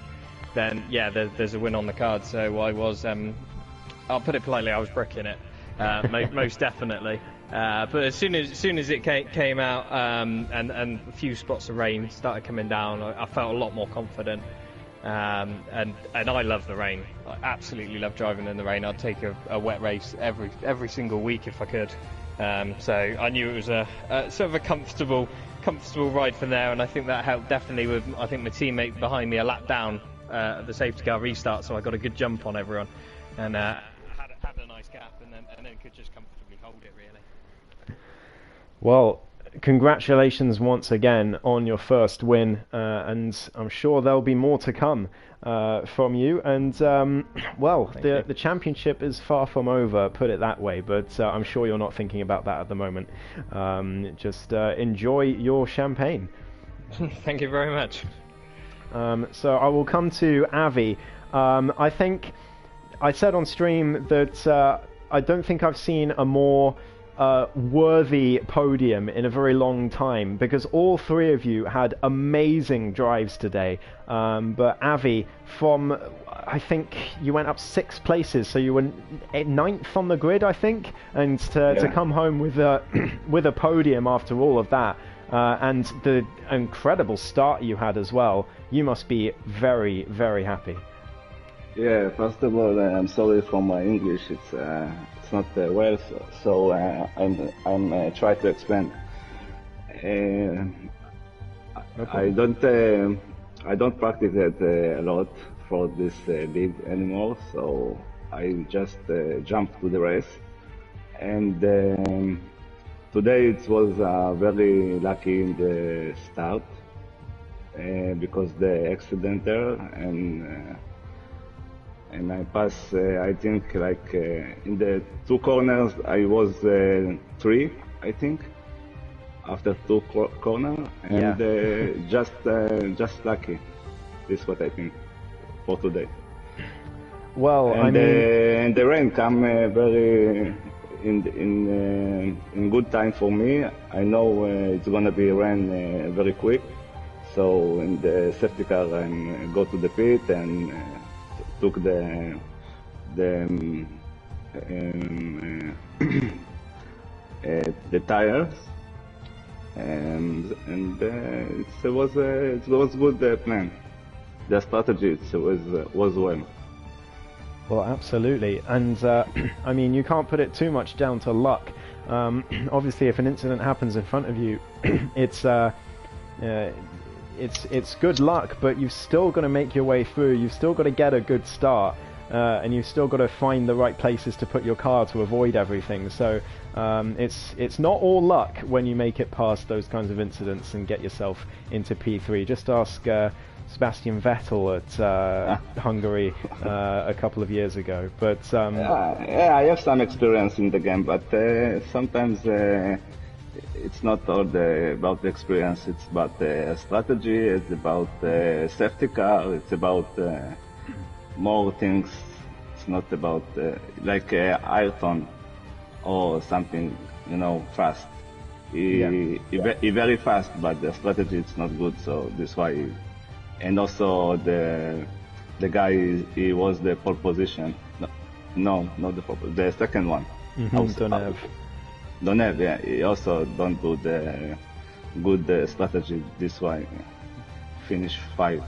Speaker 3: then yeah, there's a win on the card. So I was, I'll put it politely, I was bricking it, most definitely. But as soon as it came out, and a few spots of rain started coming down, I felt a lot more confident. And I love the rain. I absolutely love driving in the rain. I'd take a wet race every single week if I could. So I knew it was a sort of a comfortable ride from there, and I think that helped definitely with, I think, my teammate behind me a lap down at the safety car restart, so I got a good jump on everyone, and had a nice gap, and then could just comfortably hold it really.
Speaker 1: Well, congratulations once again on your first win, and I'm sure there'll be more to come from you. And well, the championship is far from over, put it that way, but I'm sure you're not thinking about that at the moment. Just enjoy your champagne.
Speaker 3: Thank you very much.
Speaker 1: So I will come to Avi. I think I said on stream that I don't think I've seen a more worthy podium in a very long time, because all three of you had amazing drives today. But Avi, I think you went up 6 places, so you were 9th on the grid, I think, and to come home with a podium after all of that, and the incredible start you had as well, you must be very, very happy.
Speaker 2: Yeah, first of all, I'm sorry for my English. It's not well, so I'm trying to explain.
Speaker 1: No
Speaker 2: I don't practice it a lot for this league anymore, so I just jumped to the race. And today it was very lucky in the start because the accident there, and I passed. I think like in the two corners I was 3, I think, after two corners, and just lucky. This is what I think for today.
Speaker 1: Well,
Speaker 2: and,
Speaker 1: I mean,
Speaker 2: and the rain come very in good time for me. I know it's gonna be rain very quick, so in the safety car I go to the pit and took the tires, and it was good plan. The strategy was well.
Speaker 1: Well, absolutely, and I mean, you can't put it too much down to luck. Obviously, if an incident happens in front of you, it's good luck, but you've still got to make your way through. You've still got to get a good start, and you've still got to find the right places to put your car to avoid everything. So it's not all luck when you make it past those kinds of incidents and get yourself into P3. Just ask Sebastian Vettel at Hungary a couple of years ago. But
Speaker 2: I have some experience in the game, but sometimes it's not all about the experience. It's about strategy. It's about safety car. It's about more things. It's not about like Ayrton or something, fast. He very fast, but the strategy is not good. So this why. And also the guy, he was the pole position. No, not the pole. The second one. Donev, yeah. He also don't do the good strategy. This why finish 5.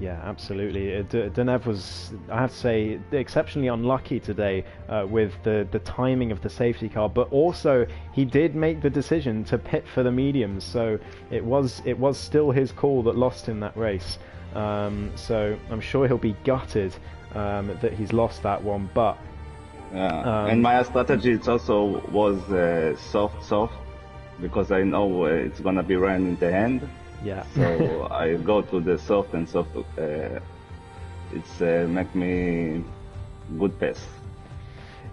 Speaker 1: Yeah, absolutely. Donev was, I have to say, exceptionally unlucky today with the timing of the safety car, but also he did make the decision to pit for the mediums, so it was still his call that lost him that race. So I'm sure he'll be gutted that he's lost that one, but...
Speaker 2: and my strategy it also was soft, because I know it's gonna be rain in the end.
Speaker 1: Yeah.
Speaker 2: So I go to the soft, and soft. It's make me good pace.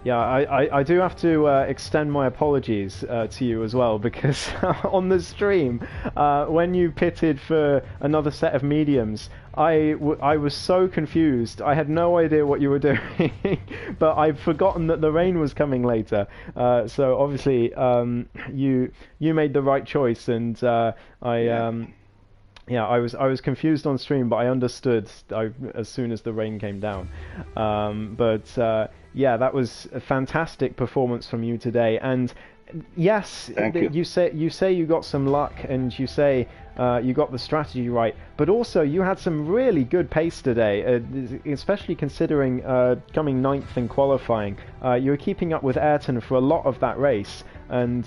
Speaker 1: Yeah, I do have to extend my apologies to you as well, because on the stream, when you pitted for another set of mediums, I was so confused. I had no idea what you were doing, but I'd forgotten that the rain was coming later. So obviously, you made the right choice, and I was confused on stream, but I understood as soon as the rain came down. Yeah, that was a fantastic performance from you today, and yes, you say you got some luck, and you say you got the strategy right, but also you had some really good pace today, especially considering coming 9th in qualifying. You were keeping up with Ayrton for a lot of that race, and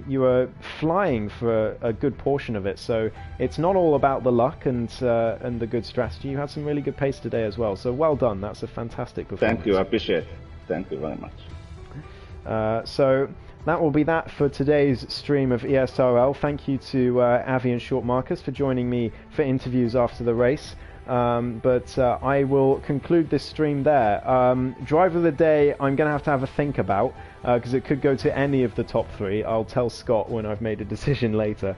Speaker 1: you were flying for a good portion of it. So it's not all about the luck and the good strategy. You had some really good pace today as well. So well done. That's a fantastic performance.
Speaker 2: Thank you. I appreciate it. Thank you very much.
Speaker 1: So that will be that for today's stream of ESRL. Thank you to Avi and Short Marcus for joining me for interviews after the race. I will conclude this stream there. Driver of the day, I'm going to have a think about, because it could go to any of the top 3. I'll tell Scott when I've made a decision later.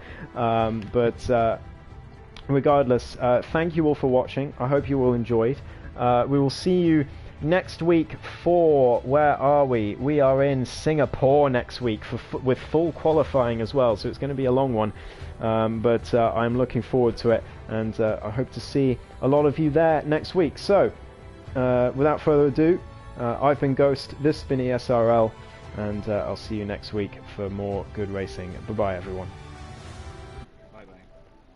Speaker 1: Regardless, thank you all for watching. I hope you all enjoyed. We will see you next week for, where are we? We are in Singapore next week with full qualifying as well, so it's going to be a long one. I'm looking forward to it, and I hope to see a lot of you there next week. So, without further ado, I've been Ghost, this has been ESRL, and I'll see you next week for more good racing. Bye-bye, everyone.